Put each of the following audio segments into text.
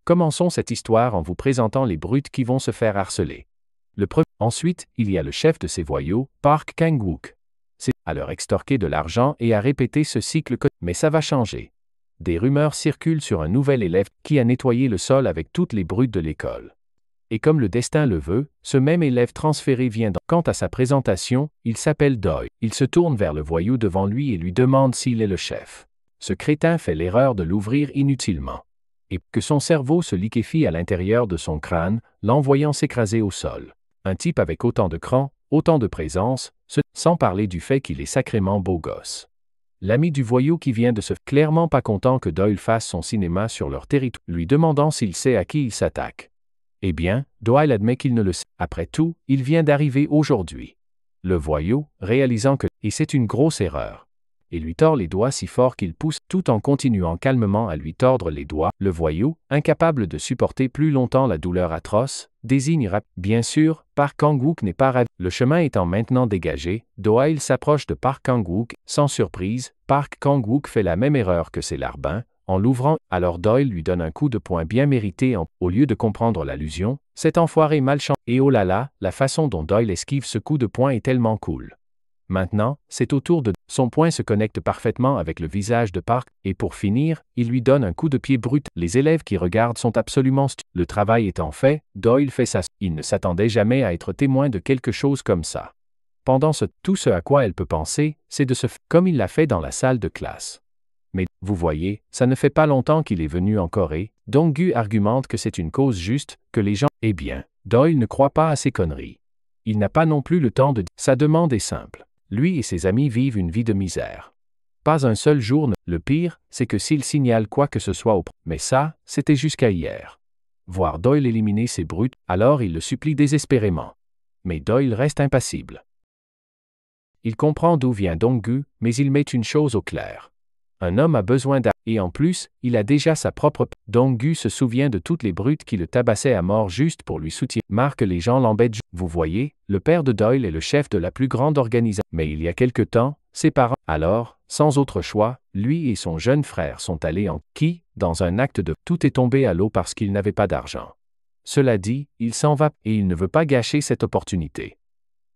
Commençons cette histoire en vous présentant les brutes qui vont se faire harceler. Ensuite, il y a le chef de ces voyous, Park Kang-wook. C'est à leur extorquer de l'argent et à répéter ce cycle mais ça va changer. Des rumeurs circulent sur un nouvel élève qui a nettoyé le sol avec toutes les brutes de l'école. Et comme le destin le veut, ce même élève transféré vient Quant à sa présentation, il s'appelle Doyle. Il se tourne vers le voyou devant lui et lui demande s'il est le chef. Ce crétin fait l'erreur de l'ouvrir inutilement. Et que son cerveau se liquéfie à l'intérieur de son crâne, l'envoyant s'écraser au sol. Un type avec autant de cran, autant de présence, sans parler du fait qu'il est sacrément beau gosse. L'ami du voyou qui vient de se clairement pas content que Doyle fasse son cinéma sur leur territoire, lui demandant s'il sait à qui il s'attaque. Eh bien, Doyle admet qu'il ne le sait. Après tout, il vient d'arriver aujourd'hui. Le voyou, réalisant que et c'est une grosse erreur, et lui tord les doigts si fort qu'il pousse, tout en continuant calmement à lui tordre les doigts. Le voyou, incapable de supporter plus longtemps la douleur atroce, désigne bien sûr, Park Kang-wook n'est pas ravi. Le chemin étant maintenant dégagé, Doyle s'approche de Park Kang-wook. Sans surprise, Park Kang-wook fait la même erreur que ses larbins. En l'ouvrant, alors Doyle lui donne un coup de poing bien mérité au lieu de comprendre l'allusion, cet enfoiré malchanceux. Et oh là là, la façon dont Doyle esquive ce coup de poing est tellement cool. Maintenant, c'est au tour de son poing se connecte parfaitement avec le visage de Park, et pour finir, il lui donne un coup de pied brut. Les élèves qui regardent sont absolument stupides. Le travail étant fait, Doyle fait ça. Il ne s'attendait jamais à être témoin de quelque chose comme ça. Pendant tout ce à quoi elle peut penser, c'est de se faire comme il l'a fait dans la salle de classe. Mais, vous voyez, ça ne fait pas longtemps qu'il est venu en Corée, Dong-gu argumente que c'est une cause juste, que les gens... Eh bien, Doyle ne croit pas à ces conneries. Il n'a pas non plus le temps de... Sa demande est simple. Lui et ses amis vivent une vie de misère. Pas un seul jour ne... Le pire, c'est que s'il signale quoi que ce soit Mais ça, c'était jusqu'à hier. Voir Doyle éliminer ces brutes, alors il le supplie désespérément. Mais Doyle reste impassible. Il comprend d'où vient Dong-gu, mais il met une chose au clair. Un homme a besoin d'argent, et en plus, il a déjà sa propre... Dong-gu se souvient de toutes les brutes qui le tabassaient à mort juste pour lui soutenir. Marque les gens l'embêtent. Vous voyez, le père de Doyle est le chef de la plus grande organisation. Mais il y a quelque temps, ses parents... Alors, sans autre choix, lui et son jeune frère sont allés dans un acte de... Tout est tombé à l'eau parce qu'il n'avait pas d'argent. Cela dit, il s'en va, et il ne veut pas gâcher cette opportunité.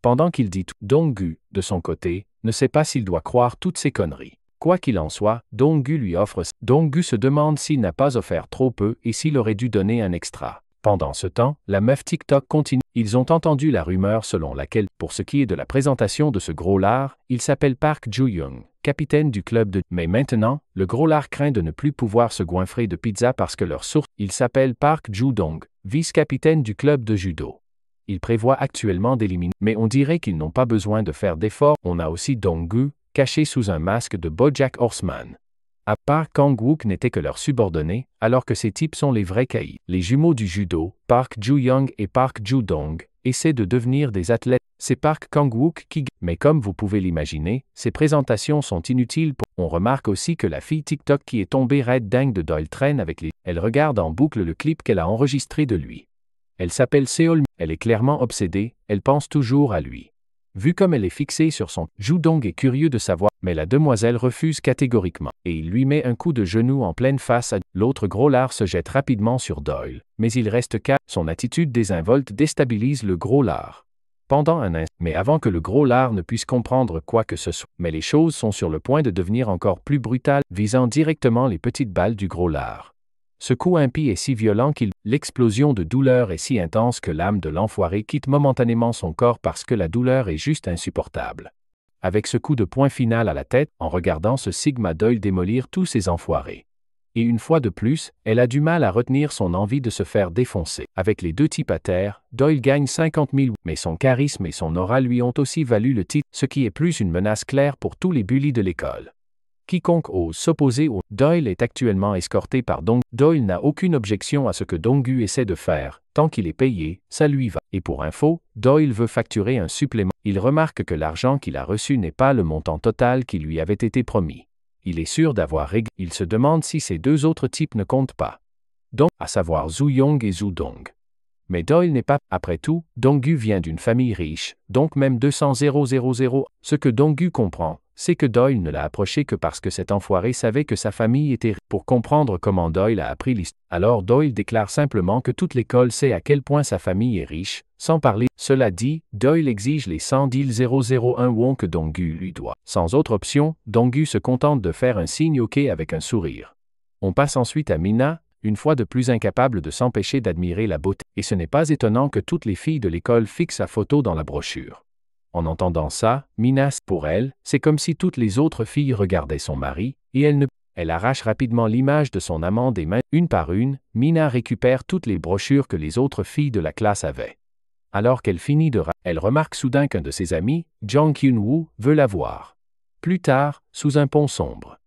Pendant qu'il dit tout, Dong-gu, de son côté, ne sait pas s'il doit croire toutes ces conneries. Quoi qu'il en soit, Dong-gu lui offre. Dong-gu se demande s'il n'a pas offert trop peu et s'il aurait dû donner un extra. Pendant ce temps, la meuf TikTok continue. Ils ont entendu la rumeur selon laquelle, pour ce qui est de la présentation de ce gros lard, il s'appelle Park Ju-young, capitaine du club de... Mais maintenant, le gros lard craint de ne plus pouvoir se goinfrer de pizza parce que leur source, il s'appelle Park Ju-dong, vice-capitaine du club de judo. Il prévoit actuellement d'éliminer, mais on dirait qu'ils n'ont pas besoin de faire d'efforts. On a aussi Dong-gu, caché sous un masque de BoJack Horseman. À part Kang-wook n'était que leur subordonné, alors que ces types sont les vrais caïds. Les jumeaux du judo, Park Ju-young et Park Ju-dong, essaient de devenir des athlètes. C'est Park Kang-wook qui... Mais comme vous pouvez l'imaginer, ces présentations sont inutiles On remarque aussi que la fille TikTok qui est tombée raide dingue de Doyle traîne avec les... Elle regarde en boucle le clip qu'elle a enregistré de lui. Elle s'appelle Seol. Elle est clairement obsédée, elle pense toujours à lui. Vu comme elle est fixée sur son, Ju-dong est curieux de savoir, mais la demoiselle refuse catégoriquement, et il lui met un coup de genou en pleine face à... L'autre gros lard se jette rapidement sur Doyle, mais il reste calme. Son attitude désinvolte déstabilise le gros lard. Pendant un instant, mais avant que le gros lard ne puisse comprendre quoi que ce soit, mais les choses sont sur le point de devenir encore plus brutales, visant directement les petites balles du gros lard. Ce coup impie est si violent l'explosion de douleur est si intense que l'âme de l'enfoiré quitte momentanément son corps parce que la douleur est juste insupportable. Avec ce coup de poing final à la tête, en regardant ce Sigma Doyle démolir tous ces enfoirés. Et une fois de plus, elle a du mal à retenir son envie de se faire défoncer. Avec les deux types à terre, Doyle gagne 50 000, mais son charisme et son aura lui ont aussi valu le titre, ce qui est plus une menace claire pour tous les bullies de l'école. Quiconque ose s'opposer au Doyle est actuellement escorté par Dong. Doyle n'a aucune objection à ce que Dong-gu essaie de faire, tant qu'il est payé, ça lui va. Et pour info, Doyle veut facturer un supplément. Il remarque que l'argent qu'il a reçu n'est pas le montant total qui lui avait été promis. Il est sûr d'avoir réglé. Il se demande si ces deux autres types ne comptent pas. Donc, à savoir Zu-young et Zu-dong. Mais Doyle n'est pas. Après tout, Dong-gu vient d'une famille riche, donc même 200 000. Ce que Dong-gu comprend, c'est que Doyle ne l'a approché que parce que cet enfoiré savait que sa famille était riche. Pour comprendre comment Doyle a appris l'histoire, alors Doyle déclare simplement que toute l'école sait à quel point sa famille est riche, sans parler. Cela dit, Doyle exige les 100 001 won que Dong-gu lui doit. Sans autre option, Dong-gu se contente de faire un signe OK avec un sourire. On passe ensuite à Mina, une fois de plus incapable de s'empêcher d'admirer la beauté, et ce n'est pas étonnant que toutes les filles de l'école fixent sa photo dans la brochure. En entendant ça, Mina, pour elle, c'est comme si toutes les autres filles regardaient son mari, et elle arrache rapidement l'image de son amant des mains. Une par une, Mina récupère toutes les brochures que les autres filles de la classe avaient. Alors qu'elle finit elle remarque soudain qu'un de ses amis, Jang Hyun-woo, veut la voir. Plus tard, sous un pont sombre.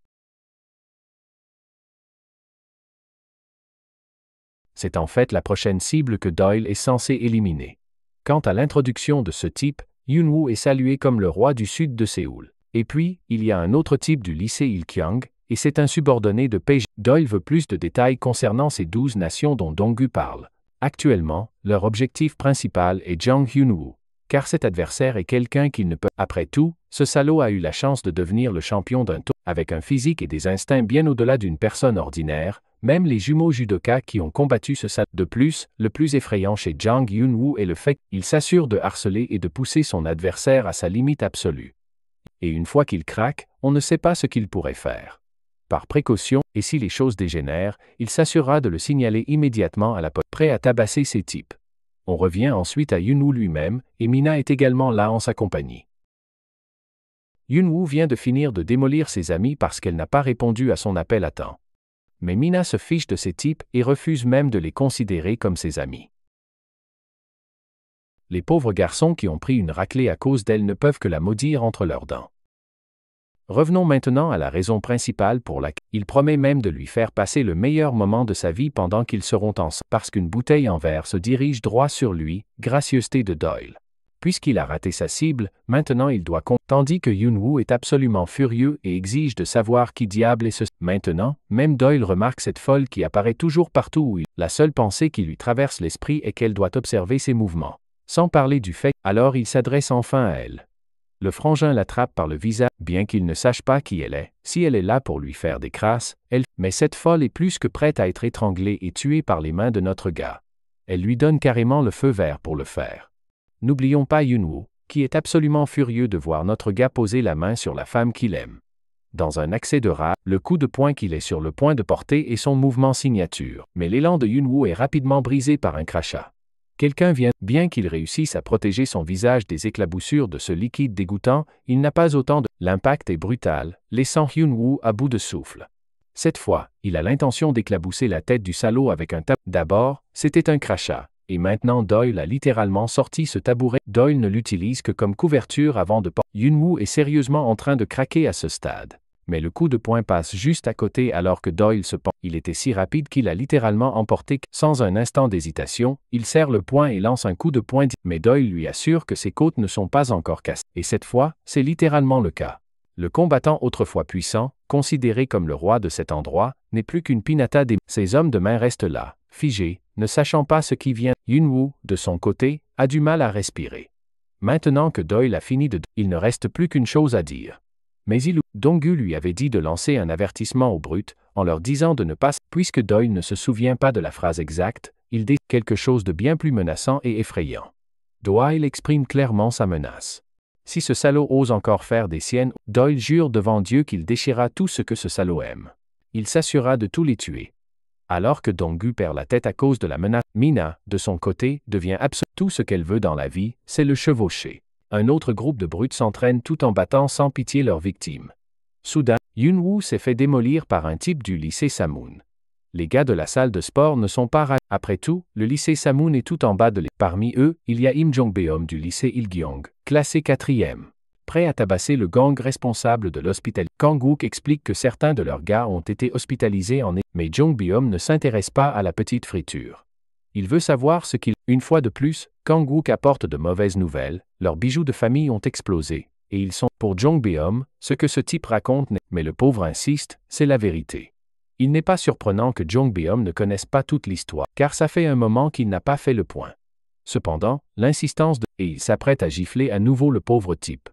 C'est en fait la prochaine cible que Doyle est censé éliminer. Quant à l'introduction de ce type, Hyun-woo est salué comme le roi du sud de Séoul. Et puis, il y a un autre type du lycée Il-kyung, et c'est un subordonné de Page. Doyle veut plus de détails concernant ces 12 nations dont Dong-gu parle. Actuellement, leur objectif principal est Jang Hyun-woo, car cet adversaire est quelqu'un qu'il ne peut. Après tout, ce salaud a eu la chance de devenir le champion d'un tour, avec un physique et des instincts bien au-delà d'une personne ordinaire. Même les jumeaux judokas qui ont combattu ce salaud. De plus, le plus effrayant chez Jang Hyun-woo est le fait qu'il s'assure de harceler et de pousser son adversaire à sa limite absolue. Et une fois qu'il craque, on ne sait pas ce qu'il pourrait faire. Par précaution, et si les choses dégénèrent, il s'assurera de le signaler immédiatement à la police, prêt à tabasser ces types. On revient ensuite à Hyun-woo lui-même, et Mina est également là en sa compagnie. Hyun-woo vient de finir de démolir ses amis parce qu'elle n'a pas répondu à son appel à temps. Mais Mina se fiche de ces types et refuse même de les considérer comme ses amis. Les pauvres garçons qui ont pris une raclée à cause d'elle ne peuvent que la maudire entre leurs dents. Revenons maintenant à la raison principale pour laquelle il promet même de lui faire passer le meilleur moment de sa vie pendant qu'ils seront ensemble, parce qu'une bouteille en verre se dirige droit sur lui, gracieuseté de Doyle. Puisqu'il a raté sa cible, maintenant il doit tandis que Hyun-woo est absolument furieux et exige de savoir qui diable est ce. Maintenant, même Doyle remarque cette folle qui apparaît toujours partout où il. La seule pensée qui lui traverse l'esprit est qu'elle doit observer ses mouvements. Sans parler du fait, alors il s'adresse enfin à elle. Le frangin l'attrape par le visage, bien qu'il ne sache pas qui elle est. Si elle est là pour lui faire des crasses, mais cette folle est plus que prête à être étranglée et tuée par les mains de notre gars. Elle lui donne carrément le feu vert pour le faire. N'oublions pas Hyun-woo, qui est absolument furieux de voir notre gars poser la main sur la femme qu'il aime. Dans un accès de rage, le coup de poing qu'il est sur le point de porter est son mouvement signature, mais l'élan de Hyun-woo est rapidement brisé par un crachat. Quelqu'un vient, bien qu'il réussisse à protéger son visage des éclaboussures de ce liquide dégoûtant, il n'a pas autant de. L'impact est brutal, laissant Hyun-woo à bout de souffle. Cette fois, il a l'intention d'éclabousser la tête du salaud avec un tabouret. D'abord, c'était un crachat. Et maintenant Doyle a littéralement sorti ce tabouret. Doyle ne l'utilise que comme couverture avant de porter. Hyun-woo est sérieusement en train de craquer à ce stade. Mais le coup de poing passe juste à côté alors que Doyle se penche. Il était si rapide qu'il a littéralement emporté. Sans un instant d'hésitation, il serre le poing et lance un coup de poing. Mais Doyle lui assure que ses côtes ne sont pas encore cassées. Et cette fois, c'est littéralement le cas. Le combattant autrefois puissant, considéré comme le roi de cet endroit, n'est plus qu'une pinata des. Ces hommes de main restent là, figés, ne sachant pas ce qui vient. Hyun-woo, de son côté, a du mal à respirer. Maintenant que Doyle a fini il ne reste plus qu'une chose à dire. Mais Dong-gu lui avait dit de lancer un avertissement aux brutes, en leur disant de ne pas. Puisque Doyle ne se souvient pas de la phrase exacte, il dit quelque chose de bien plus menaçant et effrayant. Doyle exprime clairement sa menace. Si ce salaud ose encore faire des siennes, Doyle jure devant Dieu qu'il déchirera tout ce que ce salaud aime. Il s'assurera de tous les tuer. Alors que Dong-gu perd la tête à cause de la menace, Mina, de son côté, devient absolument tout ce qu'elle veut dans la vie, c'est le chevaucher. Un autre groupe de brutes s'entraîne tout en battant sans pitié leurs victimes. Soudain, Hyun-woo s'est fait démolir par un type du lycée Samun. Les gars de la salle de sport ne sont pas ravis. Après tout, le lycée Samun est tout en bas de Parmi eux, il y a Im Jong-beom du lycée Il-kyung, classé 4e. Prêt à tabasser le gang responsable de l'hospitalité. Kang-wook explique que certains de leurs gars ont été hospitalisés mais Jong-beom ne s'intéresse pas à la petite friture. Il veut savoir ce qu'il. Une fois de plus, Kang-wook apporte de mauvaises nouvelles, leurs bijoux de famille ont explosé, et ils sont, pour Jong-beom, ce que ce type raconte mais le pauvre insiste, c'est la vérité. Il n'est pas surprenant que Jong-beom ne connaisse pas toute l'histoire, car ça fait un moment qu'il n'a pas fait le point. Cependant, l'insistance et il s'apprête à gifler à nouveau le pauvre type.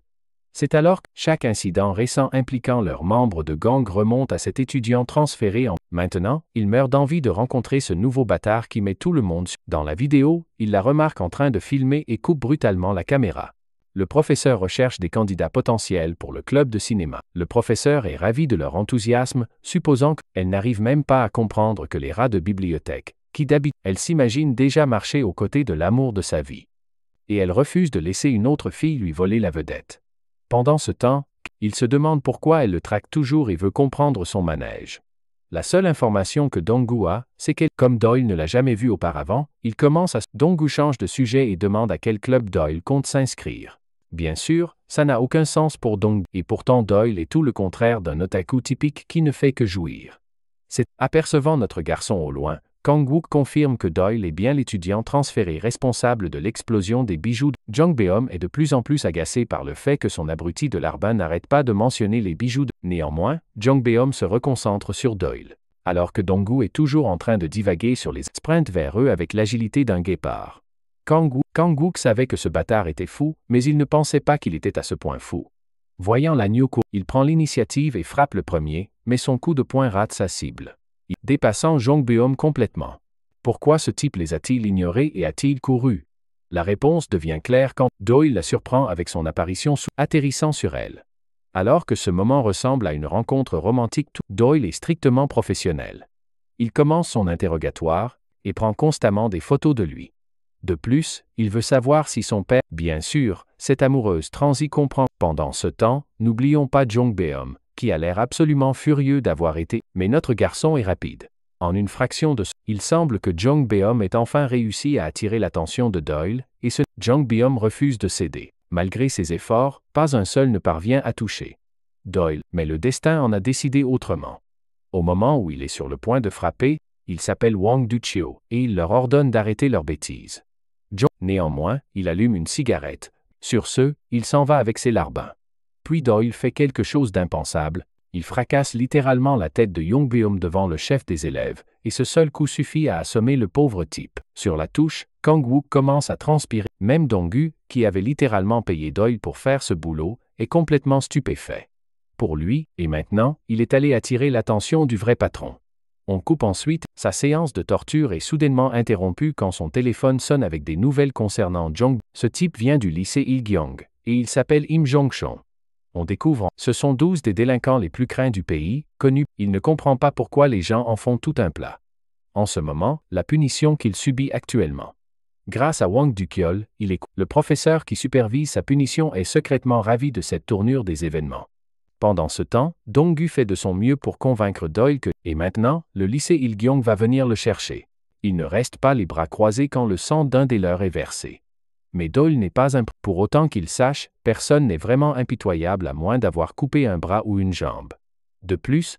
C'est alors que chaque incident récent impliquant leurs membres de gang remonte à cet étudiant transféré en... Maintenant, il meurt d'envie de rencontrer ce nouveau bâtard qui met tout le monde sur... Dans la vidéo, il la remarque en train de filmer et coupe brutalement la caméra. Le professeur recherche des candidats potentiels pour le club de cinéma. Le professeur est ravi de leur enthousiasme, supposant qu'elle n'arrive même pas à comprendre que les rats de bibliothèque, qui d'habitude, elle s'imagine déjà marcher aux côtés de l'amour de sa vie. Et elle refuse de laisser une autre fille lui voler la vedette. Pendant ce temps, il se demande pourquoi elle le traque toujours et veut comprendre son manège. La seule information que Dong-gu a, c'est qu'elle, comme Doyle ne l'a jamais vue auparavant, il commence à... Dong-gu change de sujet et demande à quel club Doyle compte s'inscrire. Bien sûr, ça n'a aucun sens pour Dong, et pourtant Doyle est tout le contraire d'un otaku typique qui ne fait que jouir. C'est, apercevant notre garçon au loin, Kang-wook confirme que Doyle est bien l'étudiant transféré responsable de l'explosion des bijoux. Jung Beom est de plus en plus agacé par le fait que son abruti de larbin n'arrête pas de mentionner les bijoux. Néanmoins, Jung Beom se reconcentre sur Doyle, alors que Dong-gu est toujours en train de divaguer sur les sprints vers eux avec l'agilité d'un guépard. Kang-wook savait que ce bâtard était fou, mais il ne pensait pas qu'il était à ce point fou. Voyant l'agneau courir, il prend l'initiative et frappe le premier, mais son coup de poing rate sa cible, dépassant Jung Beom complètement. Pourquoi ce type les a-t-il ignorés et a-t-il couru? La réponse devient claire quand Doyle la surprend avec son apparition atterrissant sur elle. Alors que ce moment ressemble à une rencontre romantique, Doyle est strictement professionnel. Il commence son interrogatoire et prend constamment des photos de lui. De plus, il veut savoir si son père, bien sûr, cette amoureuse transi comprend. Pendant ce temps, n'oublions pas Jung Beom, qui a l'air absolument furieux d'avoir été, mais notre garçon est rapide. En une fraction de il semble que Jung Beom ait enfin réussi à attirer l'attention de Doyle, et Jung Beom refuse de céder. Malgré ses efforts, pas un seul ne parvient à toucher Doyle, mais le destin en a décidé autrement. Au moment où il est sur le point de frapper, il s'appelle Wang Duchio, et il leur ordonne d'arrêter leurs bêtises. Néanmoins, il allume une cigarette. Sur ce, il s'en va avec ses larbins. Puis Doyle fait quelque chose d'impensable. Il fracasse littéralement la tête de Jung Beom devant le chef des élèves, et ce seul coup suffit à assommer le pauvre type. Sur la touche, Kang-wook commence à transpirer. Même Dong-gu, qui avait littéralement payé Doyle pour faire ce boulot, est complètement stupéfait. Pour lui, et maintenant, il est allé attirer l'attention du vrai patron. On coupe ensuite, sa séance de torture est soudainement interrompue quand son téléphone sonne avec des nouvelles concernant Jung. Ce type vient du lycée Ilgyong, et il s'appelle Im Jong-chon. On découvre, ce sont 12 des délinquants les plus craints du pays, connus. Il ne comprend pas pourquoi les gens en font tout un plat. En ce moment, la punition qu'il subit actuellement. Grâce à Wang Dukyol, le professeur qui supervise sa punition est secrètement ravi de cette tournure des événements. Pendant ce temps, Dong-gu fait de son mieux pour convaincre Doyle que, et maintenant, le lycée Ilgyong va venir le chercher. Il ne reste pas les bras croisés quand le sang d'un des leurs est versé. Mais Doyle n'est pas pour autant qu'il sache, personne n'est vraiment impitoyable à moins d'avoir coupé un bras ou une jambe. De plus,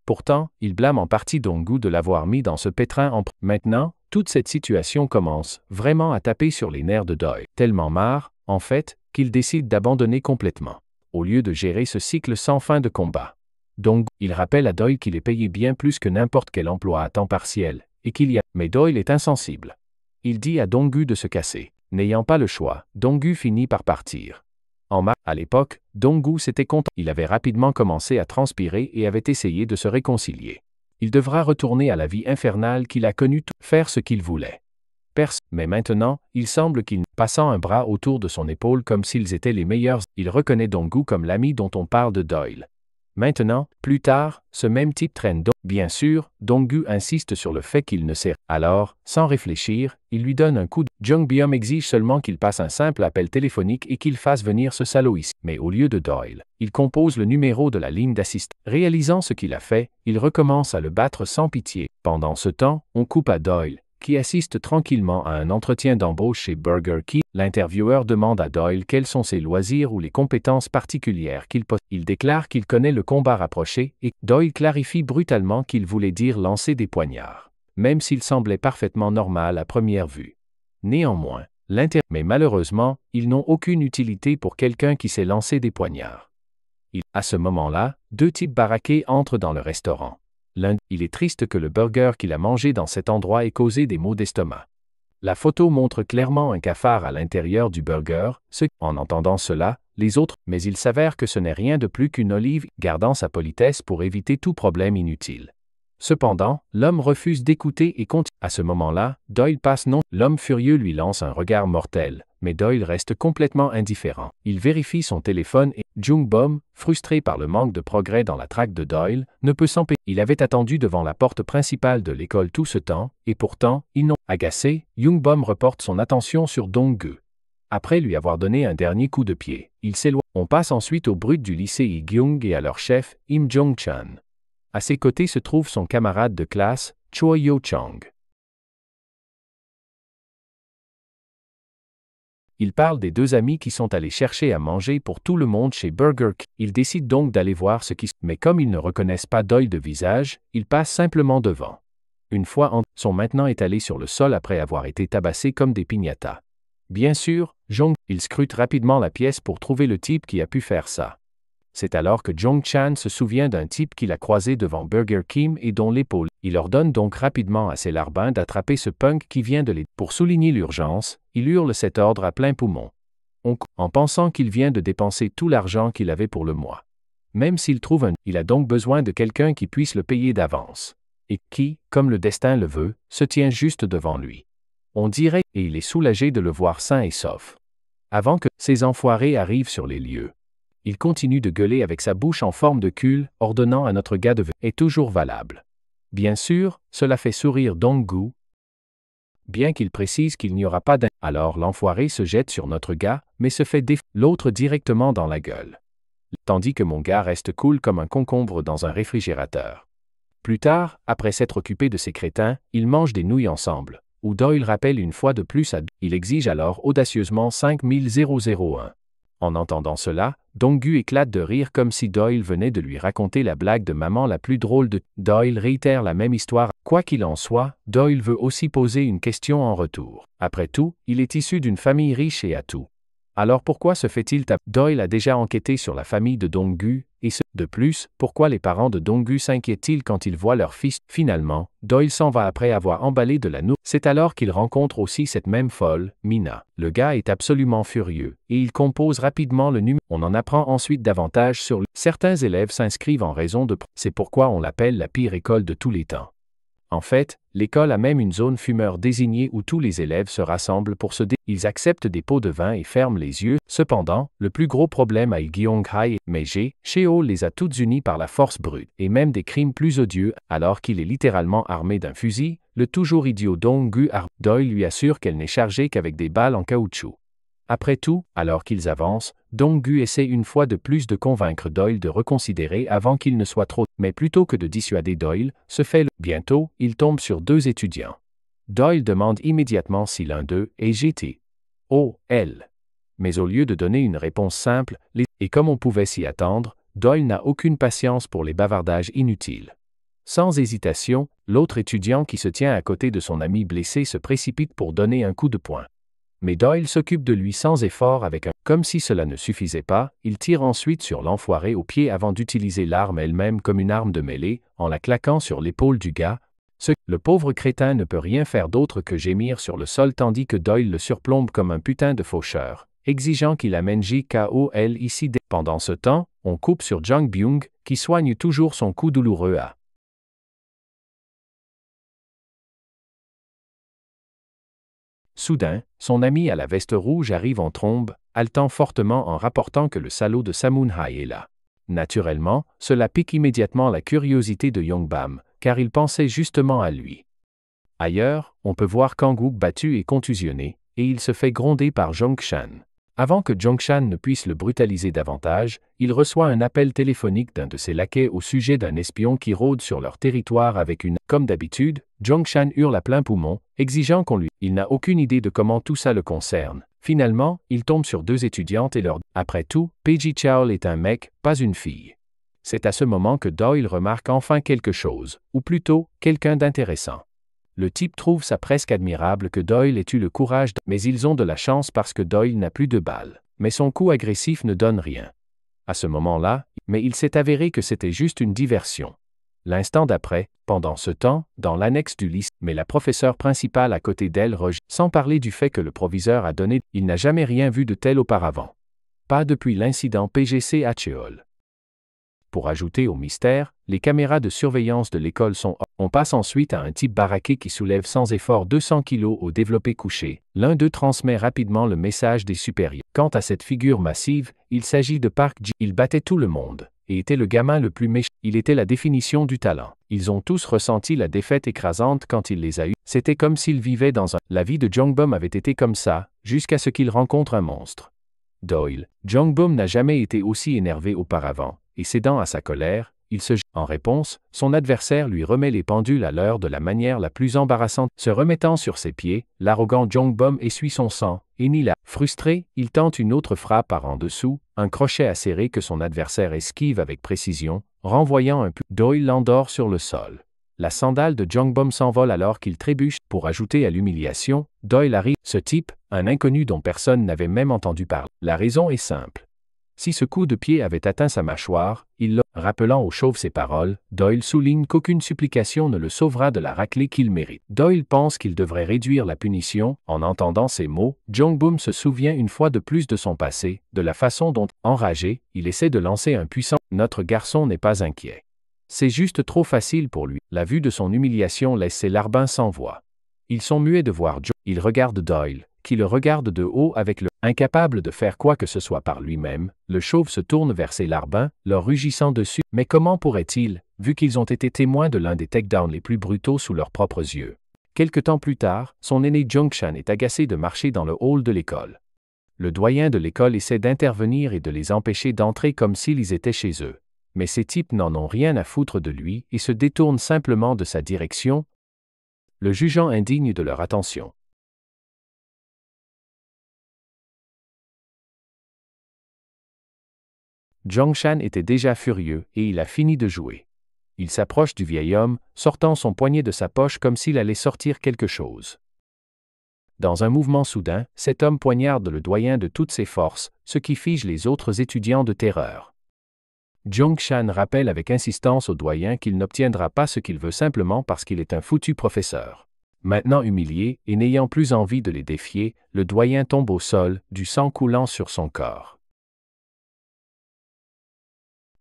pourtant, il blâme en partie Dong-gu de l'avoir mis dans ce pétrin Maintenant, toute cette situation commence vraiment à taper sur les nerfs de Doyle. Tellement marre, en fait, qu'il décide d'abandonner complètement, au lieu de gérer ce cycle sans fin de combat. Donc, il rappelle à Doyle qu'il est payé bien plus que n'importe quel emploi à temps partiel, et qu'il y a... Mais Doyle est insensible. Il dit à Dong-gu de se casser. N'ayant pas le choix, Dong-gu finit par partir. À l'époque, Dong-gu s'était content. Il avait rapidement commencé à transpirer et avait essayé de se réconcilier. Il devra retourner à la vie infernale qu'il a connue, faire ce qu'il voulait. Mais maintenant, il semble qu'il, passant un bras autour de son épaule comme s'ils étaient les meilleurs, il reconnaît Dong-gu comme l'ami dont on parle de Doyle. Maintenant, plus tard, ce même type traîne Bien sûr, Dong-gu insiste sur le fait qu'il ne sait. Alors, sans réfléchir, il lui donne un coup de... Jung Beom exige seulement qu'il passe un simple appel téléphonique et qu'il fasse venir ce salaud ici. Mais au lieu de Doyle, il compose le numéro de la ligne d'assistance. Réalisant ce qu'il a fait, il recommence à le battre sans pitié. Pendant ce temps, on coupe à Doyle, qui assiste tranquillement à un entretien d'embauche chez Burger King. L'intervieweur demande à Doyle quels sont ses loisirs ou les compétences particulières qu'il possède. Il déclare qu'il connaît le combat rapproché et Doyle clarifie brutalement qu'il voulait dire lancer des poignards, même s'il semblait parfaitement normal à première vue. Néanmoins, mais malheureusement, ils n'ont aucune utilité pour quelqu'un qui sait lancer des poignards. À ce moment-là, deux types baraqués entrent dans le restaurant. Il est triste que le burger qu'il a mangé dans cet endroit ait causé des maux d'estomac. La photo montre clairement un cafard à l'intérieur du burger. En entendant cela, les autres, mais il s'avère que ce n'est rien de plus qu'une olive, gardant sa politesse pour éviter tout problème inutile. Cependant, l'homme refuse d'écouter et continue. À ce moment-là, Doyle passe non. L'homme furieux lui lance un regard mortel, mais Doyle reste complètement indifférent. Il vérifie son téléphone et Jung Bom, frustré par le manque de progrès dans la traque de Doyle, ne peut s'empêcher. Il avait attendu devant la porte principale de l'école tout ce temps, et pourtant, ils n'ont. Agacé, Jung Bom reporte son attention sur Dong-gu. Après lui avoir donné un dernier coup de pied, il s'éloigne. On passe ensuite aux brutes du lycée Yi-gyung et à leur chef, Im Jong-chan. À ses côtés se trouve son camarade de classe, Choi Yo-chang. Il parle des deux amis qui sont allés chercher à manger pour tout le monde chez Burger King. Ils décident donc d'aller voir ce qui se passe. Mais comme ils ne reconnaissent pas Doyle de visage, ils passent simplement devant. Une fois sont maintenant étalés sur le sol après avoir été tabassés comme des piñatas. Bien sûr, il scrute rapidement la pièce pour trouver le type qui a pu faire ça. C'est alors que Jong-chan se souvient d'un type qu'il a croisé devant Burger King et dont l'épaule. Il ordonne donc rapidement à ses larbins d'attraper ce punk qui vient de l'aider. Pour souligner l'urgence, il hurle cet ordre à plein poumon. En pensant qu'il vient de dépenser tout l'argent qu'il avait pour le mois. Même s'il trouve il a donc besoin de quelqu'un qui puisse le payer d'avance. Et qui, comme le destin le veut, se tient juste devant lui. On dirait, et il est soulagé de le voir sain et sauf. Avant que ces enfoirés arrivent sur les lieux. Il continue de gueuler avec sa bouche en forme de cul, ordonnant à notre gars de est toujours valable. Bien sûr, cela fait sourire Dong-gu. Bien qu'il précise qu'il n'y aura pas d'un. Alors l'enfoiré se jette sur notre gars, mais se fait l'autre directement dans la gueule. Tandis que mon gars reste cool comme un concombre dans un réfrigérateur. Plus tard, après s'être occupé de ces crétins, ils mangent des nouilles ensemble, où Doyle rappelle une fois de plus à. Il exige alors audacieusement 5001. En entendant cela, Dong-gu éclate de rire comme si Doyle venait de lui raconter la blague de maman la plus drôle de. Doyle réitère la même histoire. Quoi qu'il en soit, Doyle veut aussi poser une question en retour. Après tout, il est issu d'une famille riche et a tout. Alors pourquoi se fait-il taper? Doyle a déjà enquêté sur la famille de Dong-gu, et de plus, pourquoi les parents de Dong-gu s'inquiètent-ils quand ils voient leur fils? Finalement, Doyle s'en va après avoir emballé de la nourriture. C'est alors qu'il rencontre aussi cette même folle, Mina. Le gars est absolument furieux, et il compose rapidement le numéro. On en apprend ensuite davantage sur lui. Certains élèves s'inscrivent en raison de. C'est pourquoi on l'appelle la pire école de tous les temps. En fait, l'école a même une zone fumeur désignée où tous les élèves se rassemblent pour Ils acceptent des pots de vin et ferment les yeux. Cependant, le plus gros problème à Gyeonghai, mais Sheo les a toutes unies par la force brute, et même des crimes plus odieux, alors qu'il est littéralement armé d'un fusil, le toujours idiot Dong-gu Doyle lui assure qu'elle n'est chargée qu'avec des balles en caoutchouc. Après tout, alors qu'ils avancent, Dong-gu essaie une fois de plus de convaincre Doyle de reconsidérer avant qu'il ne soit trop. Mais plutôt que de dissuader Doyle, bientôt, il tombe sur deux étudiants. Doyle demande immédiatement si l'un d'eux est GT.O.L. Mais au lieu de donner une réponse simple, et comme on pouvait s'y attendre, Doyle n'a aucune patience pour les bavardages inutiles. Sans hésitation, l'autre étudiant qui se tient à côté de son ami blessé se précipite pour donner un coup de poing. Mais Doyle s'occupe de lui sans effort avec un. Comme si cela ne suffisait pas, il tire ensuite sur l'enfoiré au pied avant d'utiliser l'arme elle-même comme une arme de mêlée, en la claquant sur l'épaule du gars. Le pauvre crétin ne peut rien faire d'autre que gémir sur le sol tandis que Doyle le surplombe comme un putain de faucheur, exigeant qu'il amène JKOL ici. Pendant ce temps, on coupe sur Jung Byung, qui soigne toujours son coup douloureux à. Soudain, son ami à la veste rouge arrive en trombe, haletant fortement en rapportant que le salaud de Samoon-hai est là. Naturellement, cela pique immédiatement la curiosité de Yongbam, car il pensait justement à lui. Ailleurs, on peut voir Kangwook battu et contusionné, et il se fait gronder par Jong-chan. Avant que Jong-chan ne puisse le brutaliser davantage, il reçoit un appel téléphonique d'un de ses laquais au sujet d'un espion qui rôde sur leur territoire avec une. Comme d'habitude, Jong-chan hurle à plein poumon, exigeant qu'on lui. Il n'a aucune idée de comment tout ça le concerne. Finalement, il tombe sur deux étudiantes et leur. Après tout, Peiji Chaol est un mec, pas une fille. C'est à ce moment que Doyle remarque enfin quelque chose, ou plutôt, quelqu'un d'intéressant. Le type trouve ça presque admirable que Doyle ait eu le courage mais ils ont de la chance parce que Doyle n'a plus de balles. Mais son coup agressif ne donne rien. À ce moment-là, mais il s'est avéré que c'était juste une diversion. L'instant d'après, pendant ce temps, dans l'annexe du lycée, mais la professeure principale à côté d'elle sans parler du fait que le proviseur a donné, il n'a jamais rien vu de tel auparavant. pas depuis l'incident PGC à Cheol. Pour ajouter au mystère, les caméras de surveillance de l'école sont. On passe ensuite à un type baraqué qui soulève sans effort 200 kg au développé couché. L'un d'eux transmet rapidement le message des supérieurs. Quant à cette figure massive, il s'agit de Park Ji. Il battait tout le monde, et était le gamin le plus méchant. Il était la définition du talent. Ils ont tous ressenti la défaite écrasante quand il les a eus. C'était comme s'ils vivaient dans un. La vie de Jongbum avait été comme ça, jusqu'à ce qu'il rencontre un monstre. Doyle. Jongbum n'a jamais été aussi énervé auparavant, et cédant à sa colère, il se jette. En réponse, son adversaire lui remet les pendules à l'heure de la manière la plus embarrassante. Se remettant sur ses pieds, l'arrogant Jongbum essuie son sang, et ni là. Frustré, il tente une autre frappe par en dessous, un crochet acéré que son adversaire esquive avec précision, renvoyant un peu. Doyle l'endort sur le sol. La sandale de Jongbum s'envole alors qu'il trébuche. Pour ajouter à l'humiliation, Doyle arrive. Ce type, un inconnu dont personne n'avait même entendu parler. La raison est simple. Si ce coup de pied avait atteint sa mâchoire, il l'a. Rappelant au chauve ses paroles, Doyle souligne qu'aucune supplication ne le sauvera de la raclée qu'il mérite. Doyle pense qu'il devrait réduire la punition. En entendant ces mots, Jongbum se souvient une fois de plus de son passé, de la façon dont, enragé, il essaie de lancer un puissant. Notre garçon n'est pas inquiet. C'est juste trop facile pour lui. La vue de son humiliation laisse ses larbins sans voix. Ils sont muets de voir Joe. Il regarde Doyle, qui le regarde de haut avec le. Incapable de faire quoi que ce soit par lui-même, le chauve se tourne vers ses larbins, leur rugissant dessus. Mais comment pourrait-il, vu qu'ils ont été témoins de l'un des takedowns les plus brutaux sous leurs propres yeux? Quelque temps plus tard, son aîné Jongshan est agacé de marcher dans le hall de l'école. Le doyen de l'école essaie d'intervenir et de les empêcher d'entrer comme s'ils étaient chez eux. Mais ces types n'en ont rien à foutre de lui et se détournent simplement de sa direction, le jugeant indigne de leur attention. Jongshan était déjà furieux et il a fini de jouer. Il s'approche du vieil homme, sortant son poignet de sa poche comme s'il allait sortir quelque chose. Dans un mouvement soudain, cet homme poignarde le doyen de toutes ses forces, ce qui fige les autres étudiants de terreur. Jongshan rappelle avec insistance au doyen qu'il n'obtiendra pas ce qu'il veut simplement parce qu'il est un foutu professeur. Maintenant humilié et n'ayant plus envie de les défier, le doyen tombe au sol, du sang coulant sur son corps.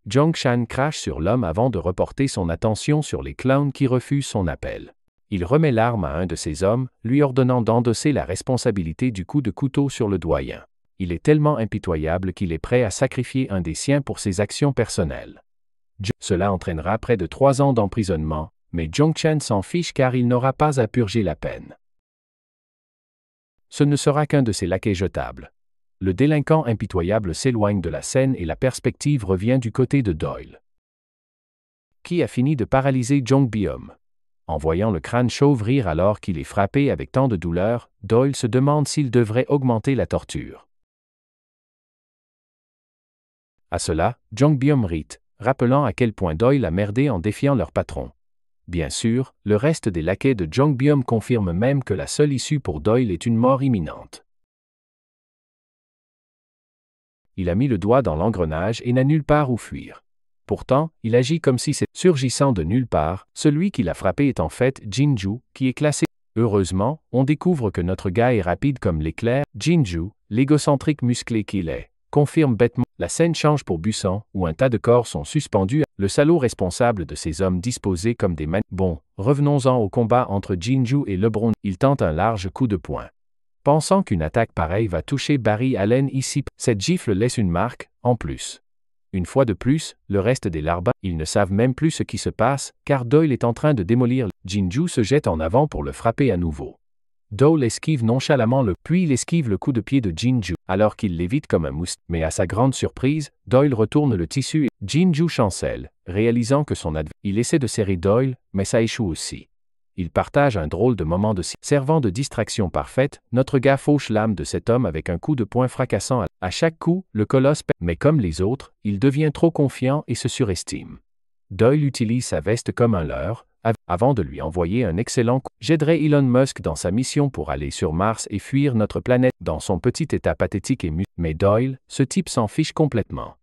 Jongshan crache sur l'homme avant de reporter son attention sur les clowns qui refusent son appel. Il remet l'arme à un de ses hommes, lui ordonnant d'endosser la responsabilité du coup de couteau sur le doyen. Il est tellement impitoyable qu'il est prêt à sacrifier un des siens pour ses actions personnelles. Cela entraînera près de 3 ans d'emprisonnement, mais Jongshan s'en fiche car il n'aura pas à purger la peine. Ce ne sera qu'un de ses laquais jetables. Le délinquant impitoyable s'éloigne de la scène et la perspective revient du côté de Doyle, qui a fini de paralyser Jongbum. En voyant le crâne chauve rire alors qu'il est frappé avec tant de douleur, Doyle se demande s'il devrait augmenter la torture. À cela, Jongbum rit, rappelant à quel point Doyle a merdé en défiant leur patron. Bien sûr, le reste des laquais de Jongbum confirme même que la seule issue pour Doyle est une mort imminente. Il a mis le doigt dans l'engrenage et n'a nulle part où fuir. Pourtant, il agit comme si c'est surgissant de nulle part. Celui qui l'a frappé est en fait Jinju, qui est classé. Heureusement, on découvre que notre gars est rapide comme l'éclair. Jinju, l'égocentrique musclé qu'il est, confirme bêtement. La scène change pour Busan, où un tas de corps sont suspendus. Le salaud responsable de ces hommes disposés comme des Bon, revenons-en au combat entre Jinju et LeBron. Il tente un large coup de poing. Pensant qu'une attaque pareille va toucher Barry Allen ici, cette gifle laisse une marque, en plus. Une fois de plus, le reste des larbins, ils ne savent même plus ce qui se passe, car Doyle est en train de démolir. Jinju se jette en avant pour le frapper à nouveau. Doyle esquive nonchalamment puis il esquive le coup de pied de Jinju, alors qu'il l'évite comme un moustique. Mais à sa grande surprise, Doyle retourne le tissu et Jinju chancelle, réalisant que il essaie de serrer Doyle, mais ça échoue aussi. Il partage un drôle de moment servant de distraction parfaite, notre gars fauche l'âme de cet homme avec un coup de poing fracassant. À chaque coup, le colosse mais comme les autres, il devient trop confiant et se surestime. Doyle utilise sa veste comme un leurre, avant de lui envoyer un excellent coup. J'aiderai Elon Musk dans sa mission pour aller sur Mars et fuir notre planète dans son petit état pathétique et mais Doyle, ce type s'en fiche complètement.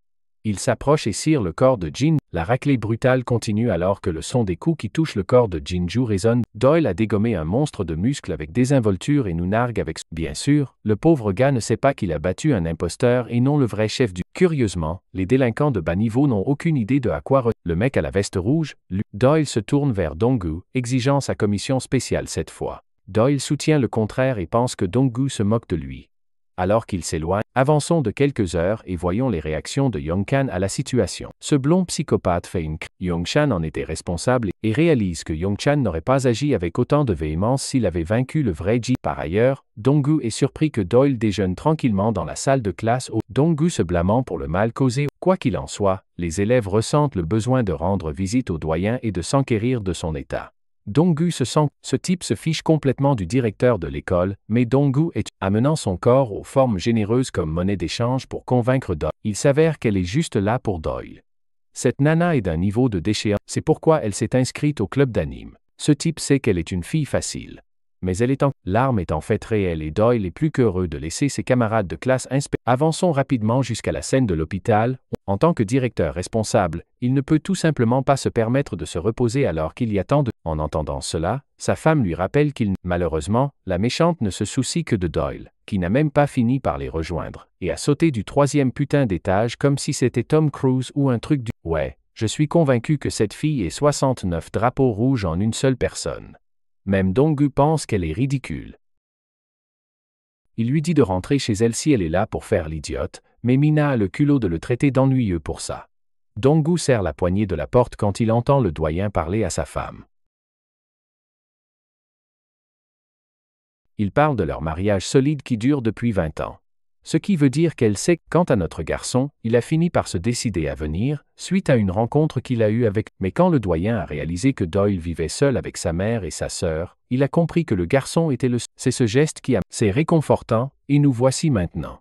Il s'approche et cire le corps de Jin. La raclée brutale continue alors que le son des coups qui touchent le corps de Jinju résonne. Doyle a dégommé un monstre de muscles avec désinvolture et nous nargue avec... Bien sûr, le pauvre gars ne sait pas qu'il a battu un imposteur et non le vrai chef du... Curieusement, les délinquants de bas niveau n'ont aucune idée de à quoi... Le mec à la veste rouge, lui. Doyle se tourne vers Dong-gu, exigeant sa commission spéciale cette fois. Doyle soutient le contraire et pense que Dong-gu se moque de lui. Alors qu'il s'éloigne, avançons de quelques heures et voyons les réactions de Yong-kan à la situation. Ce blond psychopathe fait une crise. Yong-chan en était responsable et réalise que Yong-chan n'aurait pas agi avec autant de véhémence s'il avait vaincu le vrai Ji. Par ailleurs, Dong-gu est surpris que Doyle déjeune tranquillement dans la salle de classe Dong-gu se blâmant pour le mal causé. Quoi qu'il en soit, les élèves ressentent le besoin de rendre visite au doyen et de s'enquérir de son état. Dong-gu se sent, ce type se fiche complètement du directeur de l'école, mais Dong-gu est amenant son corps aux formes généreuses comme monnaie d'échange pour convaincre Doyle. Il s'avère qu'elle est juste là pour Doyle. Cette nana est d'un niveau de déchéance, c'est pourquoi elle s'est inscrite au club d'anime. Ce type sait qu'elle est une fille facile. Mais l'arme est en fait réelle et Doyle est plus qu'heureux de laisser ses camarades de classe inspecter. Avançons rapidement jusqu'à la scène de l'hôpital. En tant que directeur responsable, il ne peut tout simplement pas se permettre de se reposer alors qu'il y a tant de... En entendant cela, sa femme lui rappelle qu'il... Malheureusement, la méchante ne se soucie que de Doyle, qui n'a même pas fini par les rejoindre, et a sauté du 3e putain d'étage comme si c'était Tom Cruise ou un truc du... Ouais, je suis convaincu que cette fille est 69 drapeaux rouges en une seule personne. Même Dong-gu pense qu'elle est ridicule. Il lui dit de rentrer chez elle si elle est là pour faire l'idiote, mais Mina a le culot de le traiter d'ennuyeux pour ça. Dong-gu serre la poignée de la porte quand il entend le doyen parler à sa femme. Ils parlent de leur mariage solide qui dure depuis 20 ans. Ce qui veut dire qu'elle sait, quant à notre garçon, il a fini par se décider à venir, suite à une rencontre qu'il a eue avec... Mais quand le doyen a réalisé que Doyle vivait seul avec sa mère et sa sœur, il a compris que le garçon était le... C'est ce geste qui a... C'est réconfortant, et nous voici maintenant.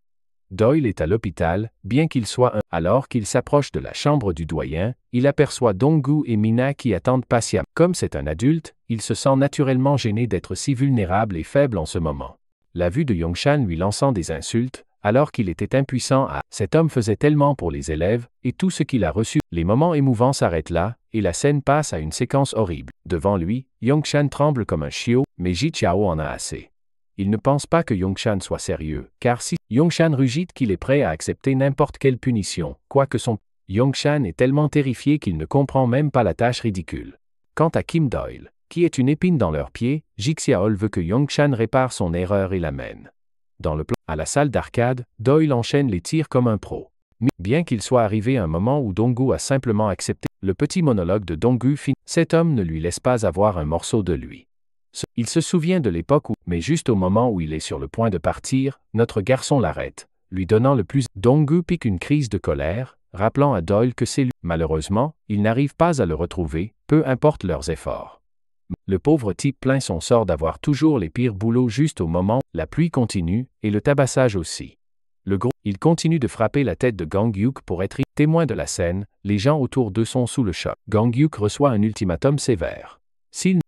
Doyle est à l'hôpital, bien qu'il soit un... Alors qu'il s'approche de la chambre du doyen, il aperçoit Dong-gu et Mina qui attendent patiemment. Comme c'est un adulte, il se sent naturellement gêné d'être si vulnérable et faible en ce moment. La vue de Yong-chan lui lançant des insultes, alors qu'il était impuissant à... Cet homme faisait tellement pour les élèves, et tout ce qu'il a reçu. Les moments émouvants s'arrêtent là, et la scène passe à une séquence horrible. Devant lui, Yong-chan tremble comme un chiot, mais Ji Chao en a assez. Il ne pense pas que Yong-chan soit sérieux, car si Yong-chan rugit qu'il est prêt à accepter n'importe quelle punition, quoique son... Yong-chan est tellement terrifié qu'il ne comprend même pas la tâche ridicule. Quant à Kim Doyle, qui est une épine dans leur pied, Ji Xiaol veut que Yong-chan répare son erreur et l'amène. Dans le plan, à la salle d'arcade, Doyle enchaîne les tirs comme un pro. Mais bien qu'il soit arrivé un moment où Dong-gu a simplement accepté, le petit monologue de Dong-gu finit. Cet homme ne lui laisse pas avoir un morceau de lui. Il se souvient de l'époque où, mais juste au moment où il est sur le point de partir, notre garçon l'arrête, lui donnant le plus. Dong-gu pique une crise de colère, rappelant à Doyle que c'est lui. Malheureusement, il n'arrive pas à le retrouver, peu importe leurs efforts. Le pauvre type plaint son sort d'avoir toujours les pires boulots juste au moment, la pluie continue, et le tabassage aussi. Il continue de frapper la tête de Gang-hyuk pour être témoin de la scène, les gens autour d'eux sont sous le choc. Gang-hyuk reçoit un ultimatum sévère.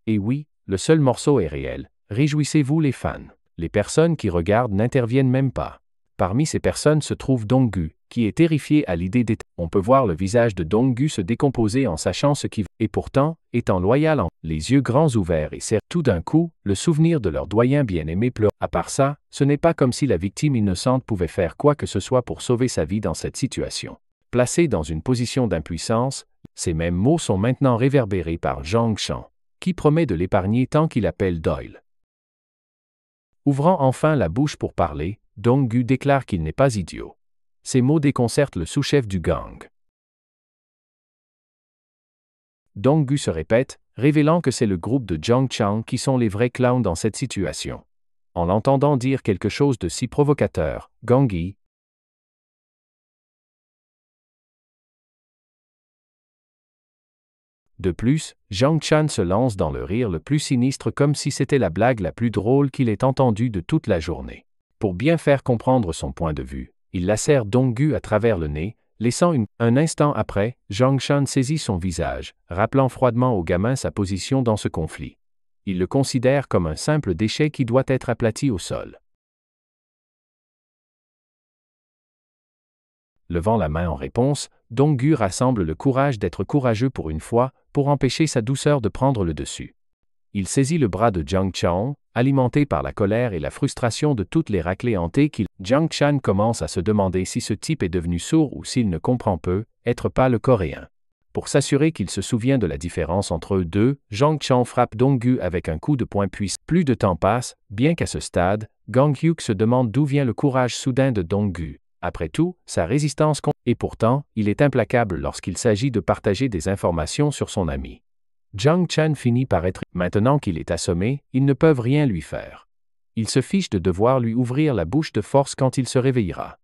Et oui, le seul morceau est réel, réjouissez-vous les fans. Les personnes qui regardent n'interviennent même pas. Parmi ces personnes se trouve Dong-gu, qui est terrifié à l'idée d'être. On peut voir le visage de Dong-gu se décomposer en sachant ce qui... Et pourtant, étant loyal les yeux grands ouverts et serrés, tout d'un coup, le souvenir de leur doyen bien-aimé pleure. À part ça, ce n'est pas comme si la victime innocente pouvait faire quoi que ce soit pour sauver sa vie dans cette situation. Placé dans une position d'impuissance, ces mêmes mots sont maintenant réverbérés par Zhang Shan, qui promet de l'épargner tant qu'il appelle Doyle. Ouvrant enfin la bouche pour parler, Dong-gu déclare qu'il n'est pas idiot. Ces mots déconcertent le sous-chef du gang. Dong-gu se répète, révélant que c'est le groupe de Zhang Chang qui sont les vrais clowns dans cette situation. En l'entendant dire quelque chose de si provocateur, Gang-yi. De plus, Zhang Chan se lance dans le rire le plus sinistre comme si c'était la blague la plus drôle qu'il ait entendue de toute la journée. Pour bien faire comprendre son point de vue, il lacère Dong-gu à travers le nez, laissant un instant après, Zhang Chan saisit son visage, rappelant froidement au gamin sa position dans ce conflit. Il le considère comme un simple déchet qui doit être aplati au sol. Levant la main en réponse, Dong-gu rassemble le courage d'être courageux pour une fois, pour empêcher sa douceur de prendre le dessus. Il saisit le bras de Jiang Chan, alimenté par la colère et la frustration de toutes les raclées hantées qu'il. Jiang Chan commence à se demander si ce type est devenu sourd ou s'il ne comprend peu, être pas le coréen. Pour s'assurer qu'il se souvient de la différence entre eux deux, Jiang Chan frappe Dong-gu avec un coup de poing puissant. Plus de temps passe, bien qu'à ce stade, Gang Hyuk se demande d'où vient le courage soudain de Dong-gu. Après tout, sa résistance et pourtant, il est implacable lorsqu'il s'agit de partager des informations sur son ami. Jiang Chan finit par être. Maintenant qu'il est assommé, ils ne peuvent rien lui faire. Il se fiche de devoir lui ouvrir la bouche de force quand il se réveillera.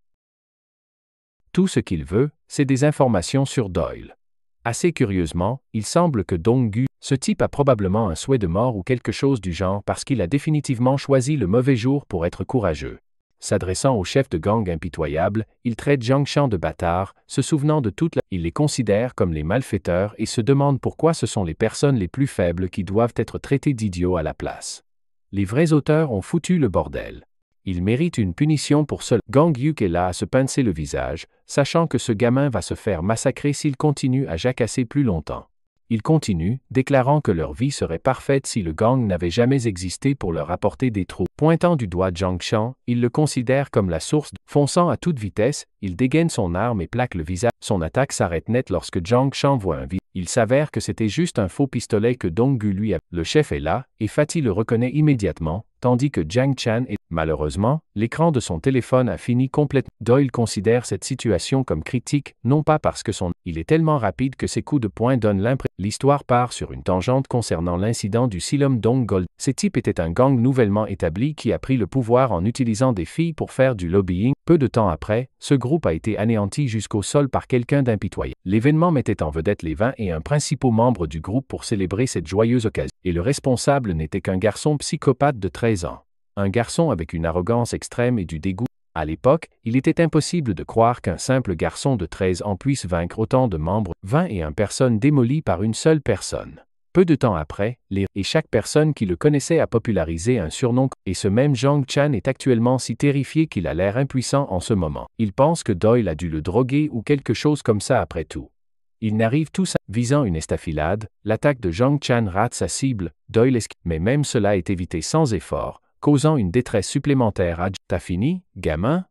Tout ce qu'il veut, c'est des informations sur Doyle. Assez curieusement, il semble que Dong-gu, ce type a probablement un souhait de mort ou quelque chose du genre parce qu'il a définitivement choisi le mauvais jour pour être courageux. S'adressant au chef de gang impitoyable, il traite Jiang Chan de bâtard, se souvenant de toute la. Il les considère comme les malfaiteurs et se demande pourquoi ce sont les personnes les plus faibles qui doivent être traitées d'idiots à la place. Les vrais auteurs ont foutu le bordel. Il mérite une punition pour cela. Gang Hyuk est là à se pincer le visage, sachant que ce gamin va se faire massacrer s'il continue à jacasser plus longtemps. Il continue, déclarant que leur vie serait parfaite si le gang n'avait jamais existé pour leur apporter des trous. Pointant du doigt Jiang Chan, il le considère comme la source. Fonçant à toute vitesse, il dégaine son arme et plaque le visage. Son attaque s'arrête net lorsque Jiang Chan voit un visage. Il s'avère que c'était juste un faux pistolet que Dong-gu lui a. Le chef est là, et Fatih le reconnaît immédiatement, tandis que Jiang Chan est. Malheureusement, l'écran de son téléphone a fini complètement. Doyle considère cette situation comme critique, non pas parce que il est tellement rapide que ses coups de poing donnent l'impression. L'histoire part sur une tangente concernant l'incident du Silom Dong Gold. Ces types étaient un gang nouvellement établi qui a pris le pouvoir en utilisant des filles pour faire du lobbying. Peu de temps après, ce groupe a été anéanti jusqu'au sol par quelqu'un d'impitoyable. L'événement mettait en vedette les 21 principaux membres du groupe pour célébrer cette joyeuse occasion. Et le responsable n'était qu'un garçon psychopathe de 13 ans. Un garçon avec une arrogance extrême et du dégoût. À l'époque, il était impossible de croire qu'un simple garçon de 13 ans puisse vaincre autant de membres, 21 personnes démolies par une seule personne. Peu de temps après, et chaque personne qui le connaissait a popularisé un surnom, et ce même Jiang Chan est actuellement si terrifié qu'il a l'air impuissant en ce moment. Il pense que Doyle a dû le droguer ou quelque chose comme ça après tout. Ils n'arrivent tous à. Visant une estafilade, l'attaque de Jiang Chan rate sa cible, Doyle mais même cela est évité sans effort, causant une détresse supplémentaire à. T'as fini, gamin?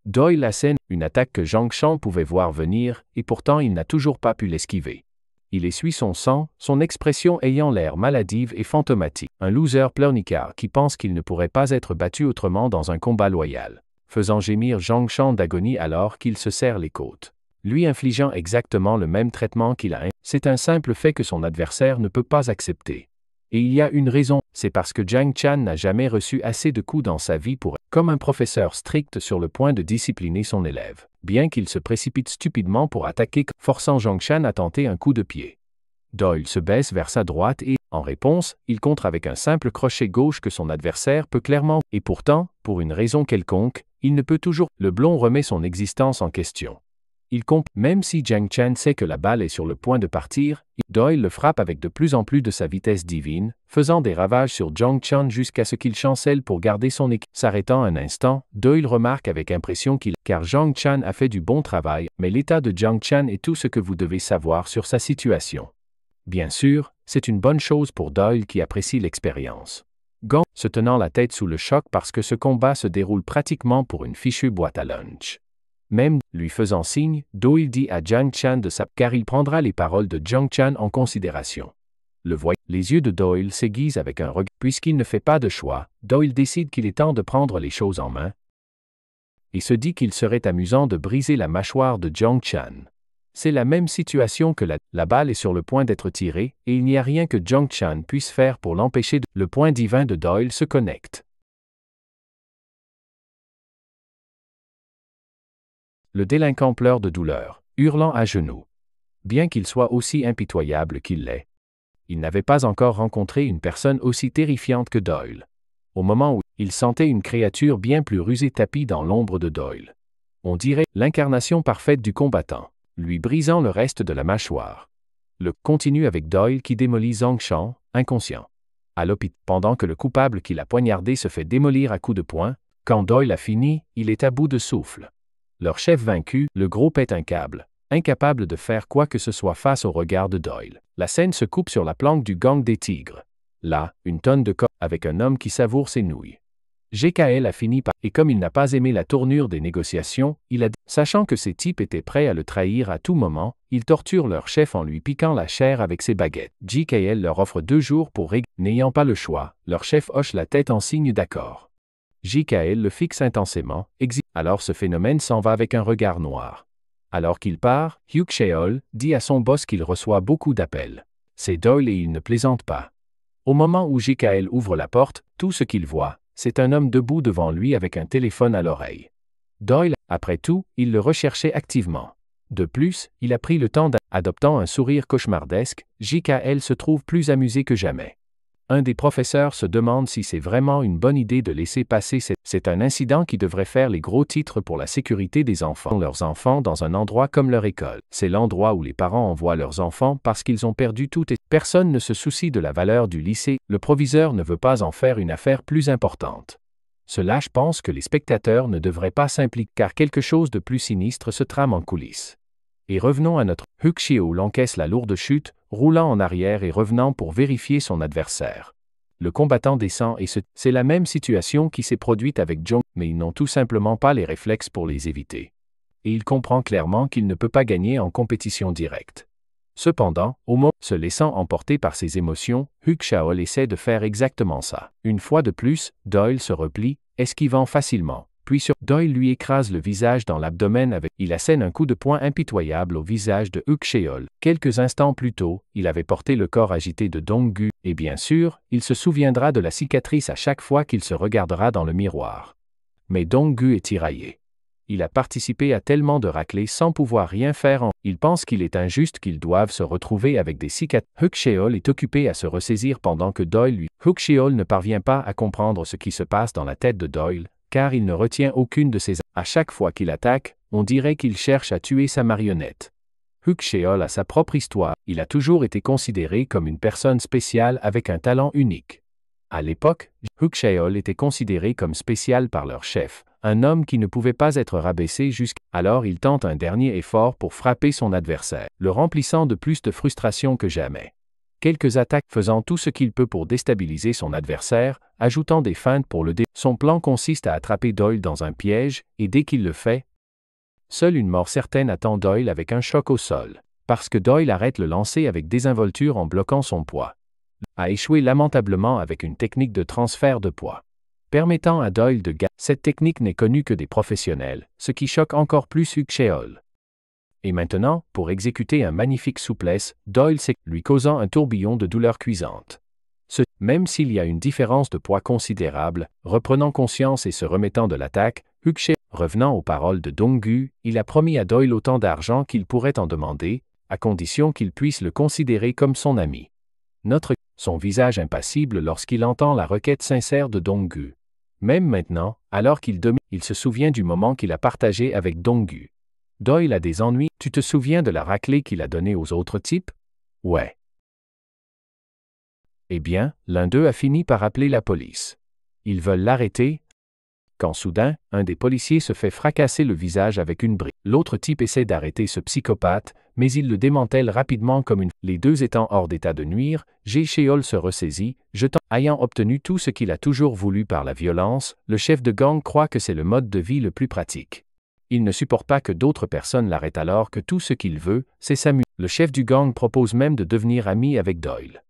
Doyle assène, une attaque que Jiang Chan pouvait voir venir, et pourtant il n'a toujours pas pu l'esquiver. Il essuie son sang, son expression ayant l'air maladive et fantomatique. Un loser pleurnicard qui pense qu'il ne pourrait pas être battu autrement dans un combat loyal, faisant gémir Jiang Chan d'agonie alors qu'il se serre les côtes. Lui infligeant exactement le même traitement qu'il a. C'est un simple fait que son adversaire ne peut pas accepter. Et il y a une raison, c'est parce que Jiang Chan n'a jamais reçu assez de coups dans sa vie pour être comme un professeur strict sur le point de discipliner son élève, bien qu'il se précipite stupidement pour attaquer, forçant Jiang Chan à tenter un coup de pied. Doyle se baisse vers sa droite et, en réponse, il contre avec un simple crochet gauche que son adversaire peut clairement, et pourtant, pour une raison quelconque, il ne peut toujours. Le blond remet son existence en question. Il même si Jiang Chan sait que la balle est sur le point de partir, Doyle le frappe avec de plus en plus de sa vitesse divine, faisant des ravages sur Jiang Chan jusqu'à ce qu'il chancelle pour garder son équipe. S'arrêtant un instant, Doyle remarque avec impression car Jiang Chan a fait du bon travail, mais l'état de Jiang Chan est tout ce que vous devez savoir sur sa situation. Bien sûr, c'est une bonne chose pour Doyle qui apprécie l'expérience. Gang, se tenant la tête sous le choc parce que ce combat se déroule pratiquement pour une fichue boîte à lunch. Même, lui faisant signe, Doyle dit à Jiang Chan de car il prendra les paroles de Jiang Chan en considération. Les yeux de Doyle s'aiguisent avec un regard. Puisqu'il ne fait pas de choix, Doyle décide qu'il est temps de prendre les choses en main et se dit qu'il serait amusant de briser la mâchoire de Jiang Chan. C'est la même situation que la balle est sur le point d'être tirée et il n'y a rien que Jiang Chan puisse faire pour l'empêcher. Le point divin de Doyle se connecte. Le délinquant pleure de douleur, hurlant à genoux. Bien qu'il soit aussi impitoyable qu'il l'est, il n'avait pas encore rencontré une personne aussi terrifiante que Doyle. Au moment où il sentait une créature bien plus rusée tapie dans l'ombre de Doyle. On dirait l'incarnation parfaite du combattant, lui brisant le reste de la mâchoire. Le continue avec Doyle qui démolit Jiang Chan, inconscient. À l'hôpital, pendant que le coupable qui l'a poignardé se fait démolir à coups de poing, quand Doyle a fini, il est à bout de souffle. Leur chef vaincu, le gros pète un câble, incapable de faire quoi que ce soit face au regard de Doyle. La scène se coupe sur la planque du gang des tigres. Là, une tonne de corps avec un homme qui savoure ses nouilles. GKL a fini par... Et comme il n'a pas aimé la tournure des négociations, il a... Sachant que ces types étaient prêts à le trahir à tout moment, ils torturent leur chef en lui piquant la chair avec ses baguettes. GKL leur offre 2 jours pour régler. N'ayant pas le choix, leur chef hoche la tête en signe d'accord. GKL le fixe intensément, alors ce phénomène s'en va avec un regard noir. Alors qu'il part, Hugh Sheol dit à son boss qu'il reçoit beaucoup d'appels. C'est Doyle et il ne plaisante pas. Au moment où GKL ouvre la porte, tout ce qu'il voit, c'est un homme debout devant lui avec un téléphone à l'oreille. Doyle, après tout, il le recherchait activement. De plus, il a pris le temps d'adoptant un sourire cauchemardesque, GKL se trouve plus amusé que jamais. Un des professeurs se demande si c'est vraiment une bonne idée de laisser passer c'est un incident qui devrait faire les gros titres pour la sécurité des enfants. Leurs enfants dans un endroit comme leur école. C'est l'endroit où les parents envoient leurs enfants parce qu'ils ont perdu tout et personne ne se soucie de la valeur du lycée. Le proviseur ne veut pas en faire une affaire plus importante. Ce lâche pense que les spectateurs ne devraient pas s'impliquer car quelque chose de plus sinistre se trame en coulisses. Et revenons à notre Hugh Sheol encaisse la lourde chute, roulant en arrière et revenant pour vérifier son adversaire. Le combattant descend et c'est la même situation qui s'est produite avec Jong, mais ils n'ont tout simplement pas les réflexes pour les éviter. Et il comprend clairement qu'il ne peut pas gagner en compétition directe. Cependant, au moment se laissant emporter par ses émotions, Hugh Sheol essaie de faire exactement ça. Une fois de plus, Doyle se replie, esquivant facilement. Puis Doyle lui écrase le visage dans l'abdomen avec... Il assène un coup de poing impitoyable au visage de Hugh Sheol. Quelques instants plus tôt, il avait porté le corps agité de Dong-gu, et bien sûr, il se souviendra de la cicatrice à chaque fois qu'il se regardera dans le miroir. Mais Dong-gu est tiraillé. Il a participé à tellement de raclées sans pouvoir rien faire Il pense qu'il est injuste qu'ils doivent se retrouver avec des cicatrices. Hugh Sheol est occupé à se ressaisir pendant que Doyle lui... Hugh Sheol ne parvient pas à comprendre ce qui se passe dans la tête de Doyle, car il ne retient aucune de ses... À chaque fois qu'il attaque, on dirait qu'il cherche à tuer sa marionnette. Hugh Sheol a sa propre histoire, il a toujours été considéré comme une personne spéciale avec un talent unique. À l'époque, Hugh Sheol était considéré comme spécial par leur chef, un homme qui ne pouvait pas être rabaissé alors il tente un dernier effort pour frapper son adversaire, le remplissant de plus de frustration que jamais. Quelques attaques faisant tout ce qu'il peut pour déstabiliser son adversaire, ajoutant des feintes pour le Son plan consiste à attraper Doyle dans un piège, et dès qu'il le fait, seule une mort certaine attend Doyle avec un choc au sol, parce que Doyle arrête le lancer avec désinvolture en bloquant son poids. A échoué lamentablement avec une technique de transfert de poids, permettant à Doyle de gagner. Cette technique n'est connue que des professionnels, ce qui choque encore plus Hugh Sheol. Et maintenant, pour exécuter un magnifique souplesse, Doyle s'est lui causant un tourbillon de douleur cuisante. Même s'il y a une différence de poids considérable, reprenant conscience et se remettant de l'attaque, Hugh Sheol, revenant aux paroles de Dong-gu, il a promis à Doyle autant d'argent qu'il pourrait en demander, à condition qu'il puisse le considérer comme son ami. Son visage impassible lorsqu'il entend la requête sincère de Dong-gu. Même maintenant, alors qu'il domine, il se souvient du moment qu'il a partagé avec Dong-gu. Doyle a des ennuis. Tu te souviens de la raclée qu'il a donnée aux autres types? Ouais. Eh bien, l'un d'eux a fini par appeler la police. Ils veulent l'arrêter. Quand soudain, un des policiers se fait fracasser le visage avec une brique. L'autre type essaie d'arrêter ce psychopathe, mais il le démantèle rapidement comme une... Les deux étant hors d'état de nuire, Sheol se ressaisit, ayant obtenu tout ce qu'il a toujours voulu par la violence, le chef de gang croit que c'est le mode de vie le plus pratique. Il ne supporte pas que d'autres personnes l'arrêtent alors que tout ce qu'il veut, c'est s'amuser. Le chef du gang propose même de devenir ami avec Doyle,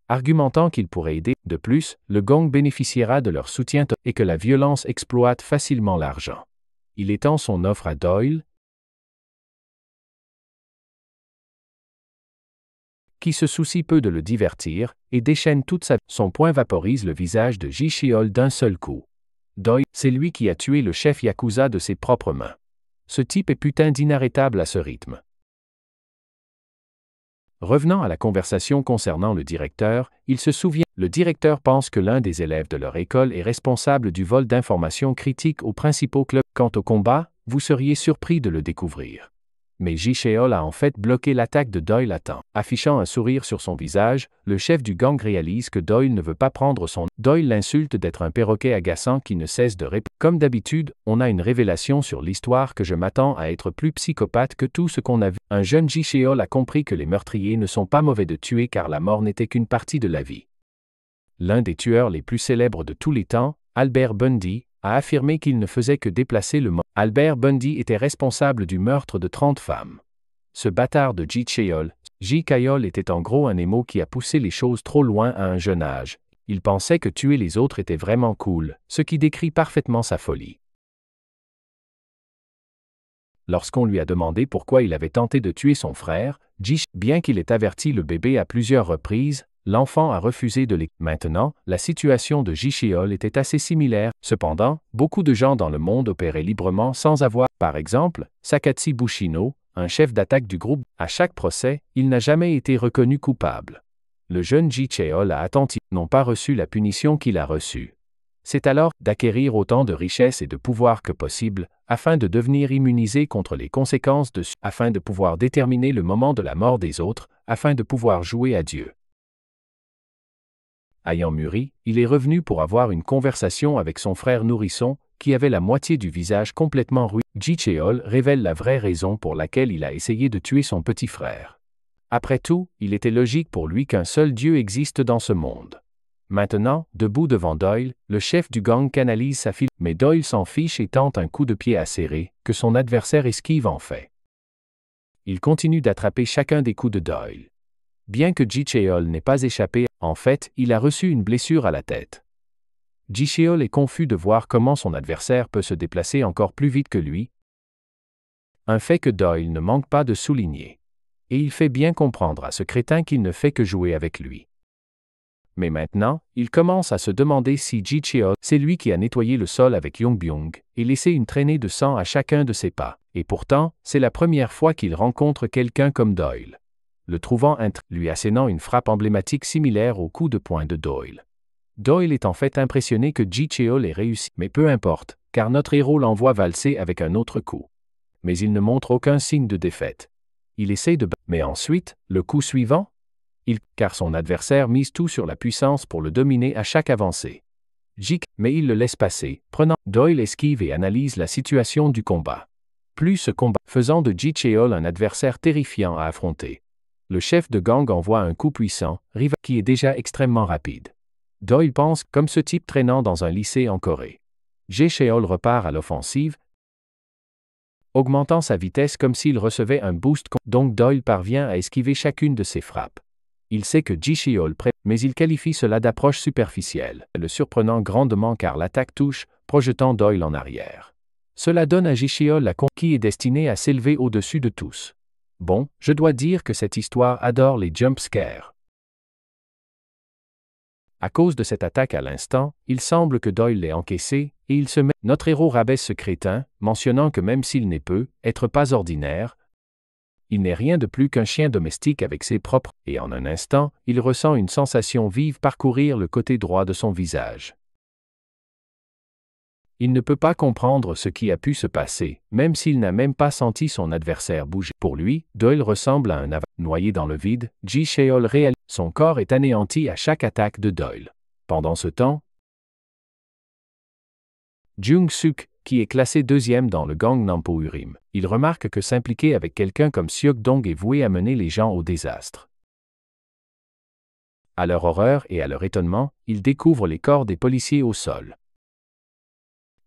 argumentant qu'il pourrait aider. De plus, le gang bénéficiera de leur soutien et que la violence exploite facilement l'argent. Il étend son offre à Doyle, qui se soucie peu de le divertir, et déchaîne toute sa... Son poing vaporise le visage de Sheol d'un seul coup. Doyle, c'est lui qui a tué le chef Yakuza de ses propres mains. Ce type est putain d'inarrêtable à ce rythme. Revenant à la conversation concernant le directeur, il se souvient, le directeur pense que l'un des élèves de leur école est responsable du vol d'informations critiques aux principaux clubs. Quant au combat, vous seriez surpris de le découvrir. Mais Ji-cheol a en fait bloqué l'attaque de Doyle à temps. Affichant un sourire sur son visage, le chef du gang réalise que Doyle ne veut pas prendre son... Doyle l'insulte d'être un perroquet agaçant qui ne cesse de répéter. Comme d'habitude, on a une révélation sur l'histoire que je m'attends à être plus psychopathe que tout ce qu'on a vu. Un jeune Ji-cheol a compris que les meurtriers ne sont pas mauvais de tuer car la mort n'était qu'une partie de la vie. L'un des tueurs les plus célèbres de tous les temps, Albert Bundy, a affirmé qu'il ne faisait que déplacer le mort. Albert Bundy était responsable du meurtre de 30 femmes. Ce bâtard de Ji-cheol, Ji-cheol était en gros un émo qui a poussé les choses trop loin à un jeune âge. Il pensait que tuer les autres était vraiment cool, ce qui décrit parfaitement sa folie. Lorsqu'on lui a demandé pourquoi il avait tenté de tuer son frère, bien qu'il ait averti le bébé à plusieurs reprises, l'enfant a refusé de les... Maintenant, la situation de Ji-cheol était assez similaire. Cependant, beaucoup de gens dans le monde opéraient librement sans avoir... Par exemple, Sakatsi Bushino, un chef d'attaque du groupe. À chaque procès, il n'a jamais été reconnu coupable. Le jeune Ji-cheol a attentivement n'ont pas reçu la punition qu'il a reçue. C'est alors d'acquérir autant de richesses et de pouvoir que possible, afin de devenir immunisé contre les conséquences afin de pouvoir déterminer le moment de la mort des autres, afin de pouvoir jouer à Dieu. Ayant mûri, il est revenu pour avoir une conversation avec son frère nourrisson, qui avait la moitié du visage complètement ruiné. Ji-cheol révèle la vraie raison pour laquelle il a essayé de tuer son petit frère. Après tout, il était logique pour lui qu'un seul Dieu existe dans ce monde. Maintenant, debout devant Doyle, le chef du gang canalise sa fille, mais Doyle s'en fiche et tente un coup de pied acéré, que son adversaire esquive en fait. Il continue d'attraper chacun des coups de Doyle. Bien que Ji-cheol n'ait pas échappé, en fait, il a reçu une blessure à la tête. Ji-cheol est confus de voir comment son adversaire peut se déplacer encore plus vite que lui, un fait que Doyle ne manque pas de souligner. Et il fait bien comprendre à ce crétin qu'il ne fait que jouer avec lui. Mais maintenant, il commence à se demander si Ji-cheol, c'est lui qui a nettoyé le sol avec Yong-byung et laissé une traînée de sang à chacun de ses pas. Et pourtant, c'est la première fois qu'il rencontre quelqu'un comme Doyle. Le trouvant lui assénant une frappe emblématique similaire au coup de poing de Doyle. Doyle est en fait impressionné que Ji-cheol ait réussi, mais peu importe, car notre héros l'envoie valser avec un autre coup. Mais il ne montre aucun signe de défaite. Il essaie de... Mais ensuite, le coup suivant, car son adversaire mise tout sur la puissance pour le dominer à chaque avancée. Mais il le laisse passer, prenant... Doyle esquive et analyse la situation du combat. Plus ce combat, faisant de Ji-cheol un adversaire terrifiant à affronter. Le chef de gang envoie un coup puissant, qui est déjà extrêmement rapide. Doyle pense, comme ce type traînant dans un lycée en Corée. Ji-cheol repart à l'offensive, augmentant sa vitesse comme s'il recevait un boost, donc Doyle parvient à esquiver chacune de ses frappes. Il sait que Ji-cheol mais il qualifie cela d'approche superficielle, le surprenant grandement car l'attaque touche, projetant Doyle en arrière. Cela donne à Ji-cheol la qui est destinée à s'élever au-dessus de tous. Bon, je dois dire que cette histoire adore les jump scares. À cause de cette attaque à l'instant, il semble que Doyle l'ait encaissé, et il se met... Notre héros rabaisse ce crétin, mentionnant que même s'il n'est être pas ordinaire, il n'est rien de plus qu'un chien domestique avec ses propres... Et en un instant, il ressent une sensation vive parcourir le côté droit de son visage. Il ne peut pas comprendre ce qui a pu se passer, même s'il n'a même pas senti son adversaire bouger. Pour lui, Doyle ressemble à un noyé dans le vide. Ji-cheol réalise. Son corps est anéanti à chaque attaque de Doyle. Pendant ce temps, Jung-suk, qui est classé deuxième dans le gang Nampo Urim, il remarque que s'impliquer avec quelqu'un comme Seok-dong est voué à mener les gens au désastre. À leur horreur et à leur étonnement, ils découvrent les corps des policiers au sol.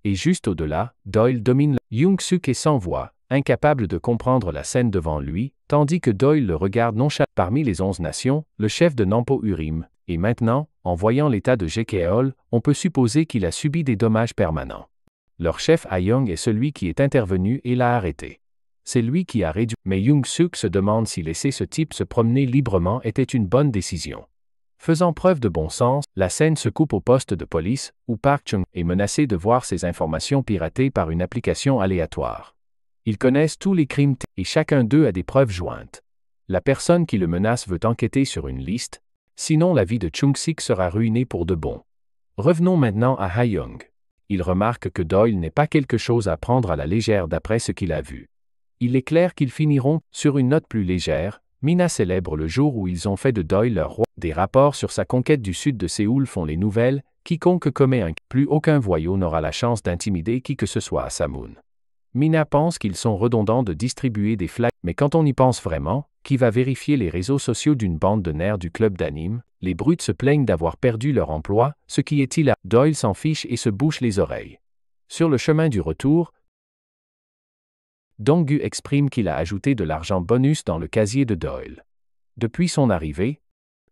Et juste au-delà, Doyle domine Jung-suk est sans voix, incapable de comprendre la scène devant lui, tandis que Doyle le regarde nonchalamment. Parmi les 11 nations, le chef de Nampo Urim, et maintenant, en voyant l'état de Ji-cheol, on peut supposer qu'il a subi des dommages permanents. Leur chef Ha-young est celui qui est intervenu et l'a arrêté. C'est lui qui a réduit. Mais Jung-suk se demande si laisser ce type se promener librement était une bonne décision. Faisant preuve de bon sens, la scène se coupe au poste de police, où Park Chung est menacé de voir ses informations piratées par une application aléatoire. Ils connaissent tous les crimes et chacun d'eux a des preuves jointes. La personne qui le menace veut enquêter sur une liste, sinon la vie de Chung-sik sera ruinée pour de bon. Revenons maintenant à Ha-young. Il remarque que Doyle n'est pas quelque chose à prendre à la légère d'après ce qu'il a vu. Il est clair qu'ils finiront sur une note plus légère. Mina célèbre le jour où ils ont fait de Doyle leur roi. Des rapports sur sa conquête du sud de Séoul font les nouvelles. Quiconque commet un plus aucun voyou n'aura la chance d'intimider qui que ce soit à Samoon. Mina pense qu'ils sont redondants de distribuer des flyers, mais quand on y pense vraiment, qui va vérifier les réseaux sociaux d'une bande de nerds du club d'anime? Les brutes se plaignent d'avoir perdu leur emploi, ce qui est hilarant. Doyle s'en fiche et se bouche les oreilles. Sur le chemin du retour, Dong-gu exprime qu'il a ajouté de l'argent bonus dans le casier de Doyle. Depuis son arrivée,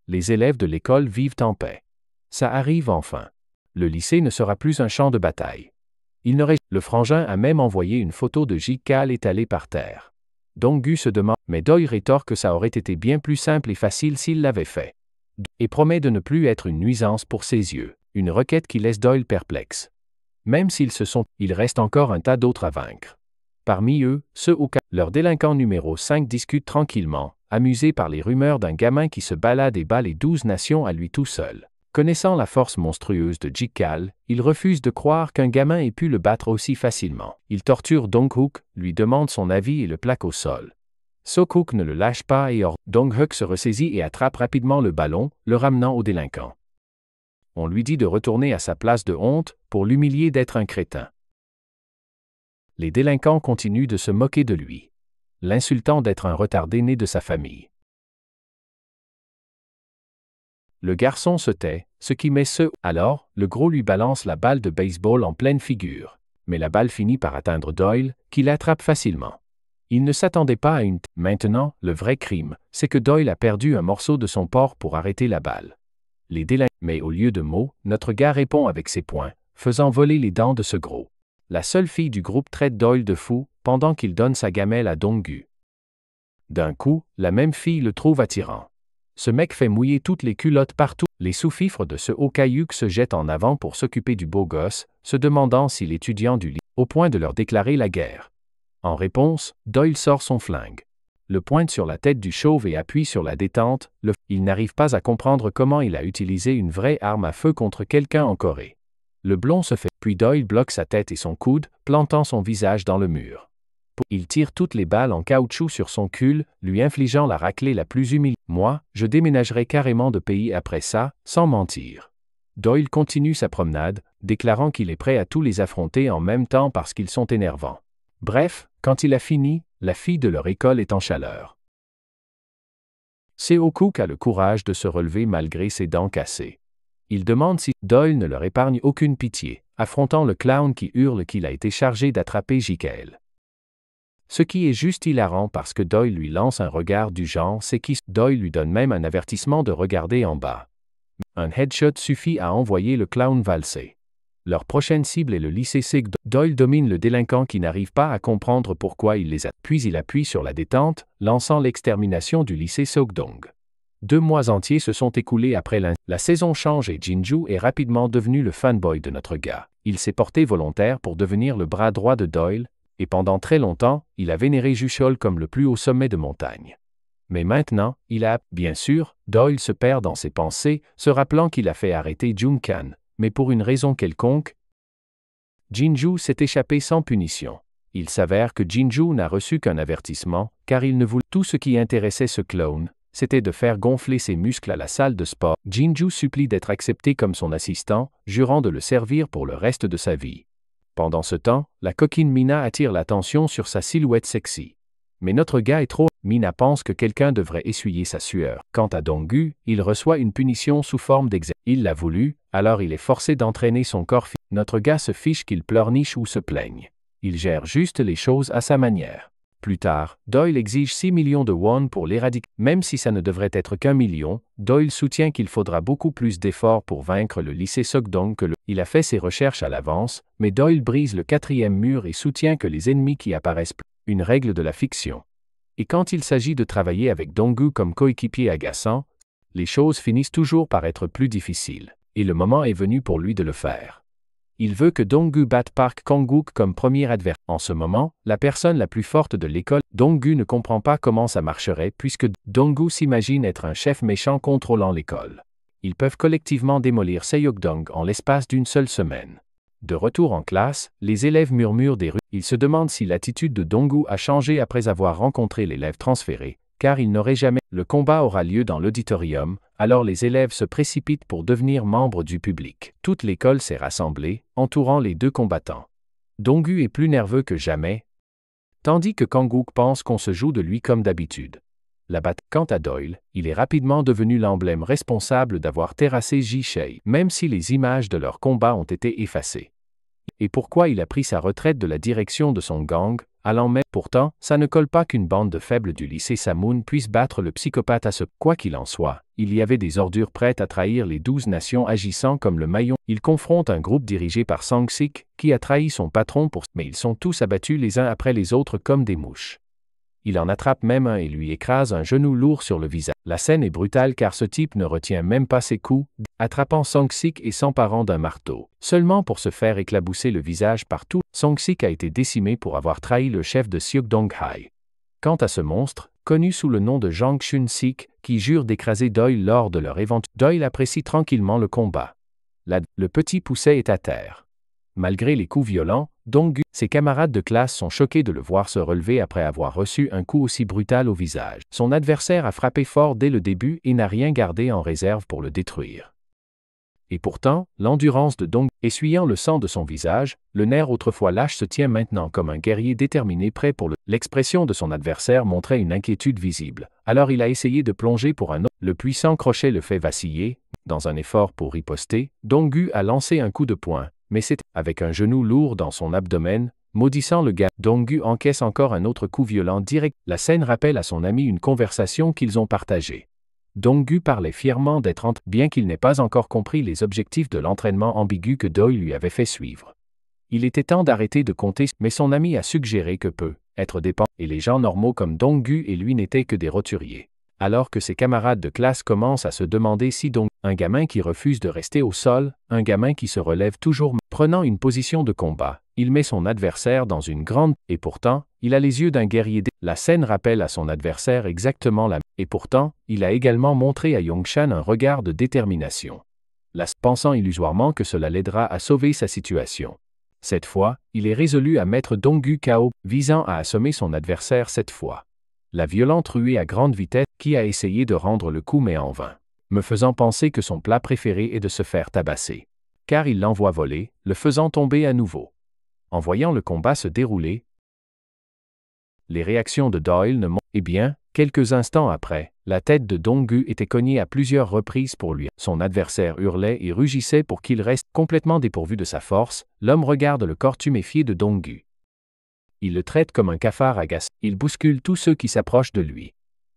les élèves de l'école vivent en paix. Ça arrive enfin. Le lycée ne sera plus un champ de bataille. Le frangin a même envoyé une photo de J-Cal étalée par terre. Dong-gu se demande, mais Doyle rétorque que ça aurait été bien plus simple et facile s'il l'avait fait. Et promet de ne plus être une nuisance pour ses yeux, une requête qui laisse Doyle perplexe. Même s'ils il reste encore un tas d'autres à vaincre. Parmi eux, ceux au cas, leur délinquant numéro 5 discute tranquillement, amusé par les rumeurs d'un gamin qui se balade et bat les 12 nations à lui tout seul. Connaissant la force monstrueuse de J-Cal, il refuse de croire qu'un gamin ait pu le battre aussi facilement. Il torture Dong-hook, lui demande son avis et le plaque au sol. Sok-hook ne le lâche pas et Dong-hook se ressaisit et attrape rapidement le ballon, le ramenant au délinquant. On lui dit de retourner à sa place de honte, pour l'humilier d'être un crétin. Les délinquants continuent de se moquer de lui, l'insultant d'être un retardé né de sa famille. Le garçon se tait, ce qui met Alors, le gros lui balance la balle de baseball en pleine figure. Mais la balle finit par atteindre Doyle, qui l'attrape facilement. Il ne s'attendait pas à une... Maintenant, le vrai crime, c'est que Doyle a perdu un morceau de son porc pour arrêter la balle. Mais au lieu de mots, notre gars répond avec ses poings, faisant voler les dents de ce gros. La seule fille du groupe traite Doyle de fou, pendant qu'il donne sa gamelle à Dong-gu. D'un coup, la même fille le trouve attirant. Ce mec fait mouiller toutes les culottes partout. Les sous-fifres de ce Okayuk se jettent en avant pour s'occuper du beau gosse, se demandant si l'étudiant du lit, au point de leur déclarer la guerre. En réponse, Doyle sort son flingue. Le pointe sur la tête du chauve et appuie sur la détente. Il n'arrive pas à comprendre comment il a utilisé une vraie arme à feu contre quelqu'un en Corée. Le blond se fait, puis Doyle bloque sa tête et son coude, plantant son visage dans le mur. Il tire toutes les balles en caoutchouc sur son cul, lui infligeant la raclée la plus humiliante. Moi, je déménagerai carrément de pays après ça, sans mentir. Doyle continue sa promenade, déclarant qu'il est prêt à tous les affronter en même temps parce qu'ils sont énervants. Bref, quand il a fini, la fille de leur école est en chaleur. Seo-hook a le courage de se relever malgré ses dents cassées. Il demande si Doyle ne leur épargne aucune pitié, affrontant le clown qui hurle qu'il a été chargé d'attraper J-Cal. Ce qui est juste hilarant parce que Doyle lui lance un regard du genre c'est qui. Doyle lui donne même un avertissement de regarder en bas. Un headshot suffit à envoyer le clown valser. Leur prochaine cible est le lycée Sig. Doyle domine le délinquant qui n'arrive pas à comprendre pourquoi il les a. Puis il appuie sur la détente, lançant l'extermination du lycée Sogdong. 2 mois entiers se sont écoulés après la saison change et Jinju est rapidement devenu le fanboy de notre gars. Il s'est porté volontaire pour devenir le bras droit de Doyle, et pendant très longtemps, il a vénéré Juchol comme le plus haut sommet de montagne. Mais maintenant, bien sûr, Doyle se perd dans ses pensées, se rappelant qu'il a fait arrêter Junkan, mais pour une raison quelconque, Jinju s'est échappé sans punition. Il s'avère que Jinju n'a reçu qu'un avertissement, car il ne voulait tout ce qui intéressait ce clone, c'était de faire gonfler ses muscles à la salle de sport. Jinju supplie d'être accepté comme son assistant, jurant de le servir pour le reste de sa vie. Pendant ce temps, la coquine Mina attire l'attention sur sa silhouette sexy. Mais notre gars est trop... Mina pense que quelqu'un devrait essuyer sa sueur. Quant à Dong-gu, il reçoit une punition sous forme d'exercice. Il l'a voulu, alors il est forcé d'entraîner son corps. Notre gars se fiche qu'il pleurniche ou se plaigne. Il gère juste les choses à sa manière. Plus tard, Doyle exige 6 millions de won pour l'éradiquer. Même si ça ne devrait être qu'1 million, Doyle soutient qu'il faudra beaucoup plus d'efforts pour vaincre le lycée Sogdong que Il a fait ses recherches à l'avance, mais Doyle brise le 4e mur et soutient que les ennemis qui apparaissent une règle de la fiction. Et quand il s'agit de travailler avec Dong-gu comme coéquipier agaçant, les choses finissent toujours par être plus difficiles, et le moment est venu pour lui de le faire. Il veut que Dong-gu batte Park Kang-wook comme premier adversaire. En ce moment, la personne la plus forte de l'école, Dong-gu ne comprend pas comment ça marcherait puisque Dong-gu s'imagine être un chef méchant contrôlant l'école. Ils peuvent collectivement démolir Seyok-dong en l'espace d'une seule semaine. De retour en classe, les élèves murmurent des rues. Ils se demandent si l'attitude de Dong-gu a changé après avoir rencontré l'élève transféré, car il n'aurait jamais. Le combat aura lieu dans l'auditorium, alors les élèves se précipitent pour devenir membres du public. Toute l'école s'est rassemblée, entourant les deux combattants. Dong-gu est plus nerveux que jamais, tandis que Kang-wook pense qu'on se joue de lui comme d'habitude. Quant à Doyle, il est rapidement devenu l'emblème responsable d'avoir terrassé Ji-Shei, même si les images de leur combat ont été effacées. Et pourquoi il a pris sa retraite de la direction de son gang, allant même. Pourtant, ça ne colle pas qu'une bande de faibles du lycée Samoon puisse battre le psychopathe à ce. Quoi qu'il en soit, il y avait des ordures prêtes à trahir les 12 nations agissant comme le maillon. Il confronte un groupe dirigé par Sang-sik, qui a trahi son patron mais ils sont tous abattus les uns après les autres comme des mouches. Il en attrape même un et lui écrase un genou lourd sur le visage. La scène est brutale car ce type ne retient même pas ses coups, attrapant Sang-sik et s'emparant d'un marteau, seulement pour se faire éclabousser le visage partout. Sang-sik a été décimé pour avoir trahi le chef de Seok-dong-hae. Quant à ce monstre, connu sous le nom de Jang Chun-sik, qui jure d'écraser Doyle lors de leur éventuelle. Doyle apprécie tranquillement le combat. Le petit pousset est à terre. Malgré les coups violents, Dong-gu, ses camarades de classe sont choqués de le voir se relever après avoir reçu un coup aussi brutal au visage. Son adversaire a frappé fort dès le début et n'a rien gardé en réserve pour le détruire. Et pourtant, l'endurance de Dong, essuyant le sang de son visage, le nerf autrefois lâche se tient maintenant comme un guerrier déterminé prêt pour le. L'expression de son adversaire montrait une inquiétude visible. Alors il a essayé de plonger pour un autre. Le puissant crochet le fait vaciller. Dans un effort pour riposter, Dong-gu a lancé un coup de poing, mais c'est avec un genou lourd dans son abdomen, maudissant le gars. Dong-gu encaisse encore un autre coup violent direct. La scène rappelle à son ami une conversation qu'ils ont partagée. Dong-gu parlait fièrement d'être bien qu'il n'ait pas encore compris les objectifs de l'entraînement ambigu que Doyle lui avait fait suivre. Il était temps d'arrêter de compter, mais son ami a suggéré que être dépendant, et les gens normaux comme Dong-gu et lui n'étaient que des roturiers. Alors que ses camarades de classe commencent à se demander si un gamin qui refuse de rester au sol, un gamin qui se relève toujours, prenant une position de combat, il met son adversaire dans une grande, et pourtant, il a les yeux d'un guerrier. La scène rappelle à son adversaire exactement la. Et pourtant, il a également montré à Yongshan un regard de détermination. Pensant illusoirement que cela l'aidera à sauver sa situation. Cette fois, il est résolu à mettre Dong-gu KO, visant à assommer son adversaire cette fois. La violente ruée à grande vitesse, qui a essayé de rendre le coup mais en vain, me faisant penser que son plat préféré est de se faire tabasser. Car il l'envoie voler, le faisant tomber à nouveau. En voyant le combat se dérouler, les réactions de Doyle ne montrent. Eh bien, quelques instants après, la tête de Dong-gu était cognée à plusieurs reprises pour lui. Son adversaire hurlait et rugissait pour qu'il reste complètement dépourvu de sa force. L'homme regarde le corps tuméfié de Dong-gu. Il le traite comme un cafard agaçant. Il bouscule tous ceux qui s'approchent de lui.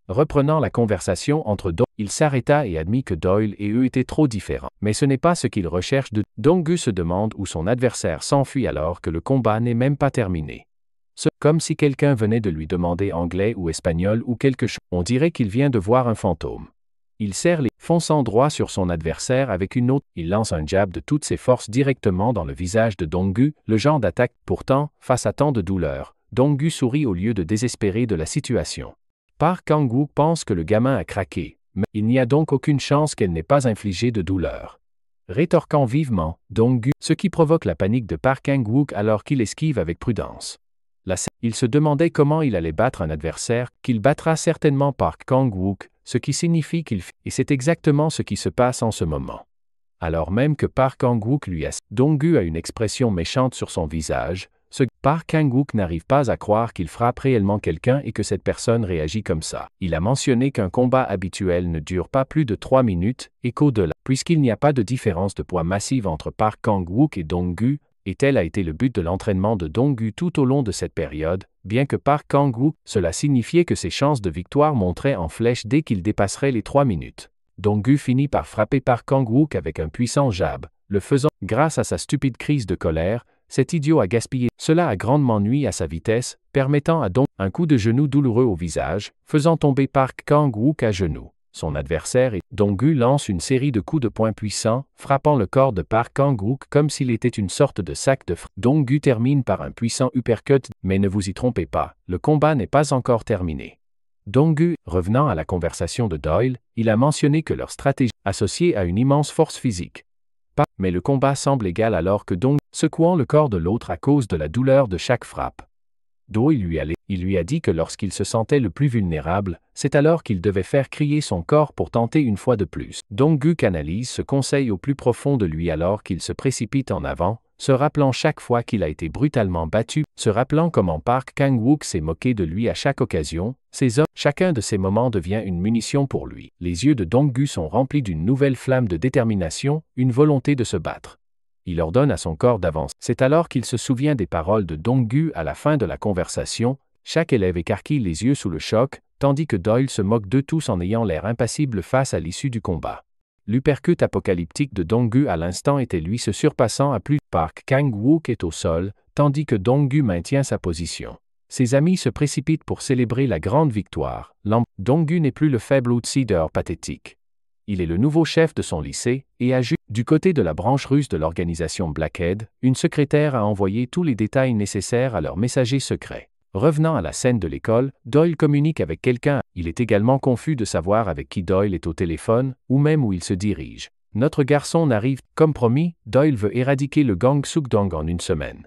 Reprenant la conversation entre Dong, il s'arrêta et admit que Doyle et eux étaient trop différents. Mais ce n'est pas ce qu'il recherche de. Dong-gu se demande où son adversaire s'enfuit alors que le combat n'est même pas terminé. Comme si quelqu'un venait de lui demander anglais ou espagnol ou quelque chose. On dirait qu'il vient de voir un fantôme. Il serre les, fonçant droit sur son adversaire avec une autre. Il lance un jab de toutes ses forces directement dans le visage de Dong-gu, le genre d'attaque. Pourtant, face à tant de douleur, Dong-gu sourit au lieu de désespérer de la situation. Park Kang-wook pense que le gamin a craqué, mais il n'y a donc aucune chance qu'elle n'ait pas infligé de douleur. Rétorquant vivement, Dong-gu, ce qui provoque la panique de Park Kang-wook alors qu'il esquive avec prudence. Il se demandait comment il allait battre un adversaire, qu'il battra certainement Park Kang-wook, ce qui signifie et c'est exactement ce qui se passe en ce moment. Alors même que Park Kang-wook lui a. Dong-gu a une expression méchante sur son visage. Park Kang-wook n'arrive pas à croire qu'il frappe réellement quelqu'un et que cette personne réagit comme ça. Il a mentionné qu'un combat habituel ne dure pas plus de 3 minutes, et qu'au-delà, puisqu'il n'y a pas de différence de poids massive entre Park Kang-wook et Dong-gu, et tel a été le but de l'entraînement de Dong-gu tout au long de cette période, bien que Park Kang-wook, cela signifiait que ses chances de victoire monteraient en flèche dès qu'il dépasserait les 3 minutes. Dong-gu finit par frapper Park Kang-wook avec un puissant jab, le faisant, grâce à sa stupide crise de colère, cet idiot a gaspillé. Cela a grandement nui à sa vitesse, permettant à Dong un coup de genou douloureux au visage, faisant tomber Park Kang-wook à genoux. Son adversaire et Dong-gu lance une série de coups de poing puissants, frappant le corps de Park Kang-wook comme s'il était une sorte de sac de Dong-gu termine par un puissant uppercut, mais ne vous y trompez pas, le combat n'est pas encore terminé. Dong-gu, revenant à la conversation de Doyle, il a mentionné que leur stratégie, associée à une immense force physique. Mais le combat semble égal alors que Dong, secouant le corps de l'autre à cause de la douleur de chaque frappe. Il lui a dit que lorsqu'il se sentait le plus vulnérable, c'est alors qu'il devait faire crier son corps pour tenter une fois de plus. Dong-gu canalise ce conseil au plus profond de lui alors qu'il se précipite en avant, se rappelant chaque fois qu'il a été brutalement battu, se rappelant comment Park Kang-wook s'est moqué de lui à chaque occasion. Chacun de ces moments devient une munition pour lui. Les yeux de Dong-gu sont remplis d'une nouvelle flamme de détermination, une volonté de se battre. Il ordonne à son corps d'avancer. C'est alors qu'il se souvient des paroles de Dong-gu à la fin de la conversation. Chaque élève écarquille les yeux sous le choc, tandis que Doyle se moque d'eux tous en ayant l'air impassible face à l'issue du combat. L'uppercut apocalyptique de Dong-gu à l'instant était lui se surpassant à plus. Park Kang-wook est au sol, tandis que Dong-gu maintient sa position. Ses amis se précipitent pour célébrer la grande victoire. Dong-gu n'est plus le faible outsider pathétique. Il est le nouveau chef de son lycée, et du côté de la branche russe de l'organisation Blackhead, une secrétaire a envoyé tous les détails nécessaires à leur messager secret. Revenant à la scène de l'école, Doyle communique avec quelqu'un. Il est également confus de savoir avec qui Doyle est au téléphone, ou même où il se dirige. Notre garçon n'arrive, comme promis, Doyle veut éradiquer le gang Sukdong en une semaine.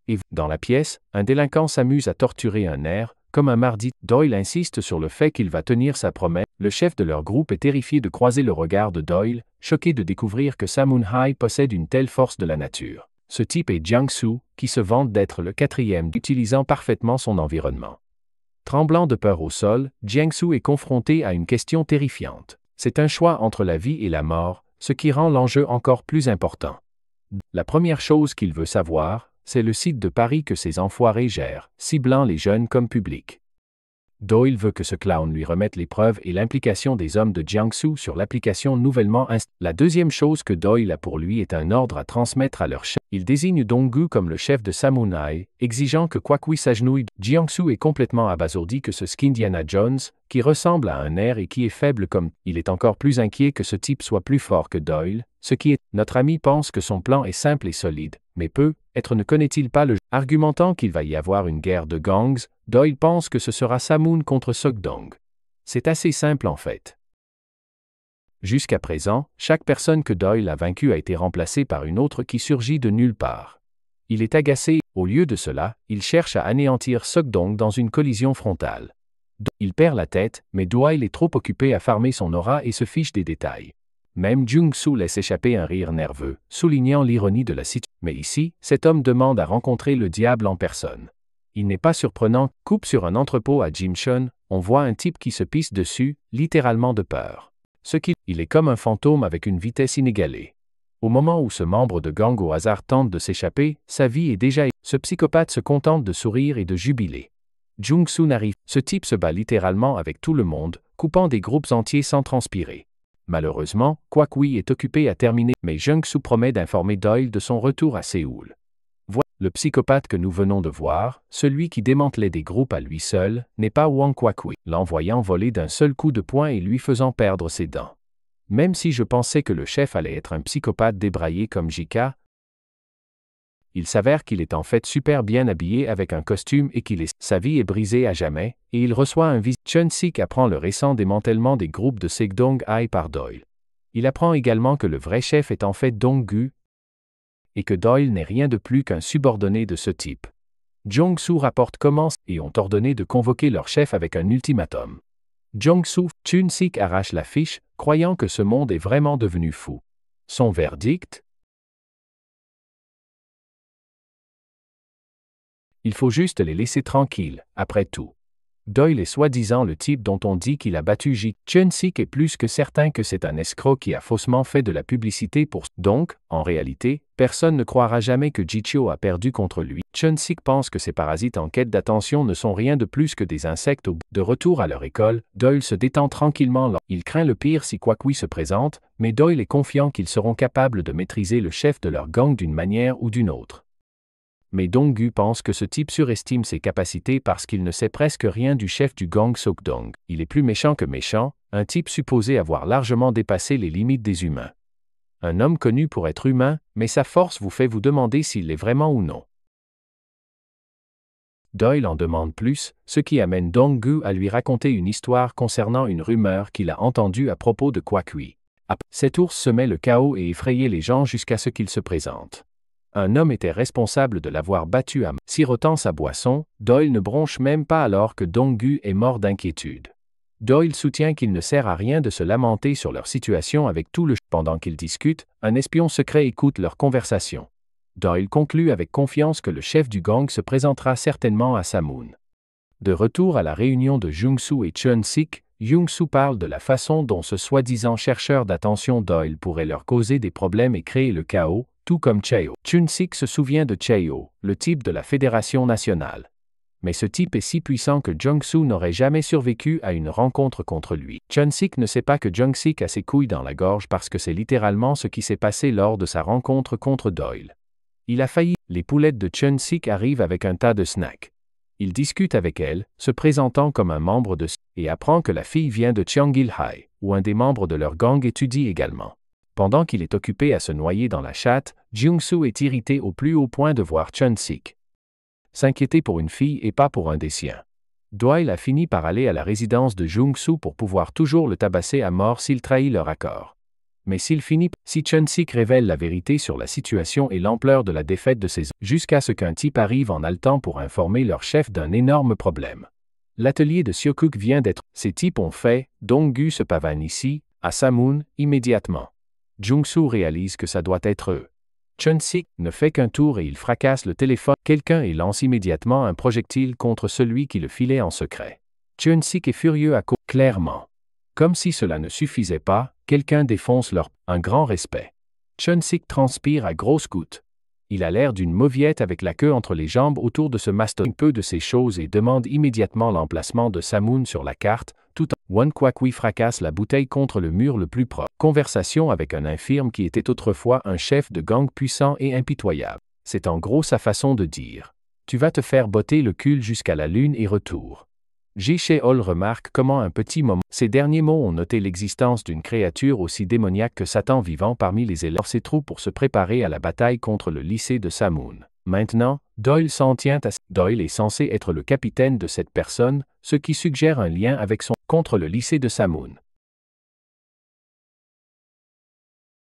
Et dans la pièce, un délinquant s'amuse à torturer un nerf. Comme un mardi, Doyle insiste sur le fait qu'il va tenir sa promesse. Le chef de leur groupe est terrifié de croiser le regard de Doyle, choqué de découvrir que Samun-hai possède une telle force de la nature. Ce type est Jiangsu, qui se vante d'être le quatrième, utilisant parfaitement son environnement. Tremblant de peur au sol, Jiangsu est confronté à une question terrifiante. C'est un choix entre la vie et la mort, ce qui rend l'enjeu encore plus important. La première chose qu'il veut savoir, c'est le site de Paris que ces enfoirés gèrent, ciblant les jeunes comme public. Doyle veut que ce clown lui remette les preuves et l'implication des hommes de Jiangsu sur l'application nouvellement installée. La deuxième chose que Doyle a pour lui est un ordre à transmettre à leur chef. Il désigne Dong-gu comme le chef de Samun-hai, exigeant que Kwakwi s'agenouille. Jiangsu est complètement abasourdi que ce Skindiana Jones, qui ressemble à un nerf et qui est faible comme. Il est encore plus inquiet que ce type soit plus fort que Doyle, ce qui est. Notre ami pense que son plan est simple et solide, mais ne connaît-il pas le. Argumentant qu'il va y avoir une guerre de gangs, Doyle pense que ce sera Samun contre Sukdong. C'est assez simple en fait. Jusqu'à présent, chaque personne que Doyle a vaincue a été remplacée par une autre qui surgit de nulle part. Il est agacé, au lieu de cela, il cherche à anéantir Sukdong dans une collision frontale. Il perd la tête, mais Doyle est trop occupé à farmer son aura et se fiche des détails. Même Jiangsu laisse échapper un rire nerveux, soulignant l'ironie de la situation. Mais ici, cet homme demande à rencontrer le diable en personne. Il n'est pas surprenant, coupe sur un entrepôt à Jimcheon, on voit un type qui se pisse dessus, littéralement de peur. Il est comme un fantôme avec une vitesse inégalée. Au moment où ce membre de gang au hasard tente de s'échapper, sa vie est déjà. Ce psychopathe se contente de sourire et de jubiler. Jiangsu n'arrive. Ce type se bat littéralement avec tout le monde, coupant des groupes entiers sans transpirer. Malheureusement, Kwakwi est occupé à terminer, mais Jiangsu promet d'informer Doyle de son retour à Séoul. Voilà, le psychopathe que nous venons de voir, celui qui démantelait des groupes à lui seul, n'est pas Wang Kwakwi, l'envoyant voler d'un seul coup de poing et lui faisant perdre ses dents. Même si je pensais que le chef allait être un psychopathe débraillé comme Jika, il s'avère qu'il est en fait super bien habillé avec un costume et sa vie est brisée à jamais, et il reçoit un visite. Chun-sik apprend le récent démantèlement des groupes de Sukdong-hai par Doyle. Il apprend également que le vrai chef est en fait Dong-gu, et que Doyle n'est rien de plus qu'un subordonné de ce type. Jiangsu rapporte comment et ont ordonné de convoquer leur chef avec un ultimatum. Chun-sik arrache la fiche, croyant que ce monde est vraiment devenu fou. Son verdict? Il faut juste les laisser tranquilles, après tout. Doyle est soi-disant le type dont on dit qu'il a battu Chun-sik est plus que certain que c'est un escroc qui a faussement fait de la publicité pour. Donc, en réalité, personne ne croira jamais que Jichio a perdu contre lui. Chun-sik pense que ces parasites en quête d'attention ne sont rien de plus que des insectes. De retour à leur école, Doyle se détend tranquillement. Il craint le pire si Kwakwi se présente, mais Doyle est confiant qu'ils seront capables de maîtriser le chef de leur gang d'une manière ou d'une autre. Mais Dong-gu pense que ce type surestime ses capacités parce qu'il ne sait presque rien du chef du gang Sukdong. Il est plus méchant que méchant, un type supposé avoir largement dépassé les limites des humains. Un homme connu pour être humain, mais sa force vous fait vous demander s'il l'est vraiment ou non. Doyle en demande plus, ce qui amène Dong-gu à lui raconter une histoire concernant une rumeur qu'il a entendue à propos de Kwakwi. Cet ours semait le chaos et effrayait les gens jusqu'à ce qu'il se présente. Un homme était responsable de l'avoir battu à sirotant sa boisson. Doyle ne bronche même pas alors que Dong-gu est mort d'inquiétude. Doyle soutient qu'il ne sert à rien de se lamenter sur leur situation avec tout le... Pendant qu'ils discutent, un espion secret écoute leur conversation. Doyle conclut avec confiance que le chef du gang se présentera certainement à Samoon. De retour à la réunion de Jung-soo et Chun-sik, Jung-soo parle de la façon dont ce soi-disant chercheur d'attention Doyle pourrait leur causer des problèmes et créer le chaos, tout comme Cheo. Chun-sik se souvient de Cheo, le type de la Fédération nationale. Mais ce type est si puissant que Jung-soo n'aurait jamais survécu à une rencontre contre lui. Chun-sik ne sait pas que Jung-sik a ses couilles dans la gorge parce que c'est littéralement ce qui s'est passé lors de sa rencontre contre Doyle. Il a failli. Les poulettes de Chun-sik arrivent avec un tas de snacks. Il discute avec elle, se présentant comme un membre de et apprend que la fille vient de Cheongil-hae, où un des membres de leur gang étudie également. Pendant qu'il est occupé à se noyer dans la chatte, Jung-soo est irrité au plus haut point de voir Chun-sik s'inquiéter pour une fille et pas pour un des siens. Doyle a fini par aller à la résidence de Jung-soo pour pouvoir toujours le tabasser à mort s'il trahit leur accord. Mais si Chun-sik révèle la vérité sur la situation et l'ampleur de la défaite de ses jusqu'à ce qu'un type arrive en haletant pour informer leur chef d'un énorme problème. L'atelier de Seokuk vient d'être. Ces types ont fait, Dong-gu se pavane ici, à Samoon, immédiatement. Jung-soo réalise que ça doit être eux. Chun-sik ne fait qu'un tour et il fracasse le téléphone quelqu'un et lance immédiatement un projectile contre celui qui le filait en secret. Chun-sik est furieux à cause, clairement. Comme si cela ne suffisait pas, quelqu'un défonce leur... Un grand respect. Chun-sik transpire à grosses gouttes. Il a l'air d'une mauviette avec la queue entre les jambes autour de ce mastodonte. Peu de ces choses et demande immédiatement l'emplacement de Samoon sur la carte, tout en... Won Kwak-wi fracasse la bouteille contre le mur le plus proche. Conversation avec un infirme qui était autrefois un chef de gang puissant et impitoyable. C'est en gros sa façon de dire. Tu vas te faire botter le cul jusqu'à la lune et retour. Ji-Cheol remarque comment un petit moment. Ces derniers mots ont noté l'existence d'une créature aussi démoniaque que Satan vivant parmi les élèves ses troupes pour se préparer à la bataille contre le lycée de Samoon. Maintenant, Doyle s'en tient à... Doyle est censé être le capitaine de cette personne, ce qui suggère un lien avec son... contre le lycée de Samoon.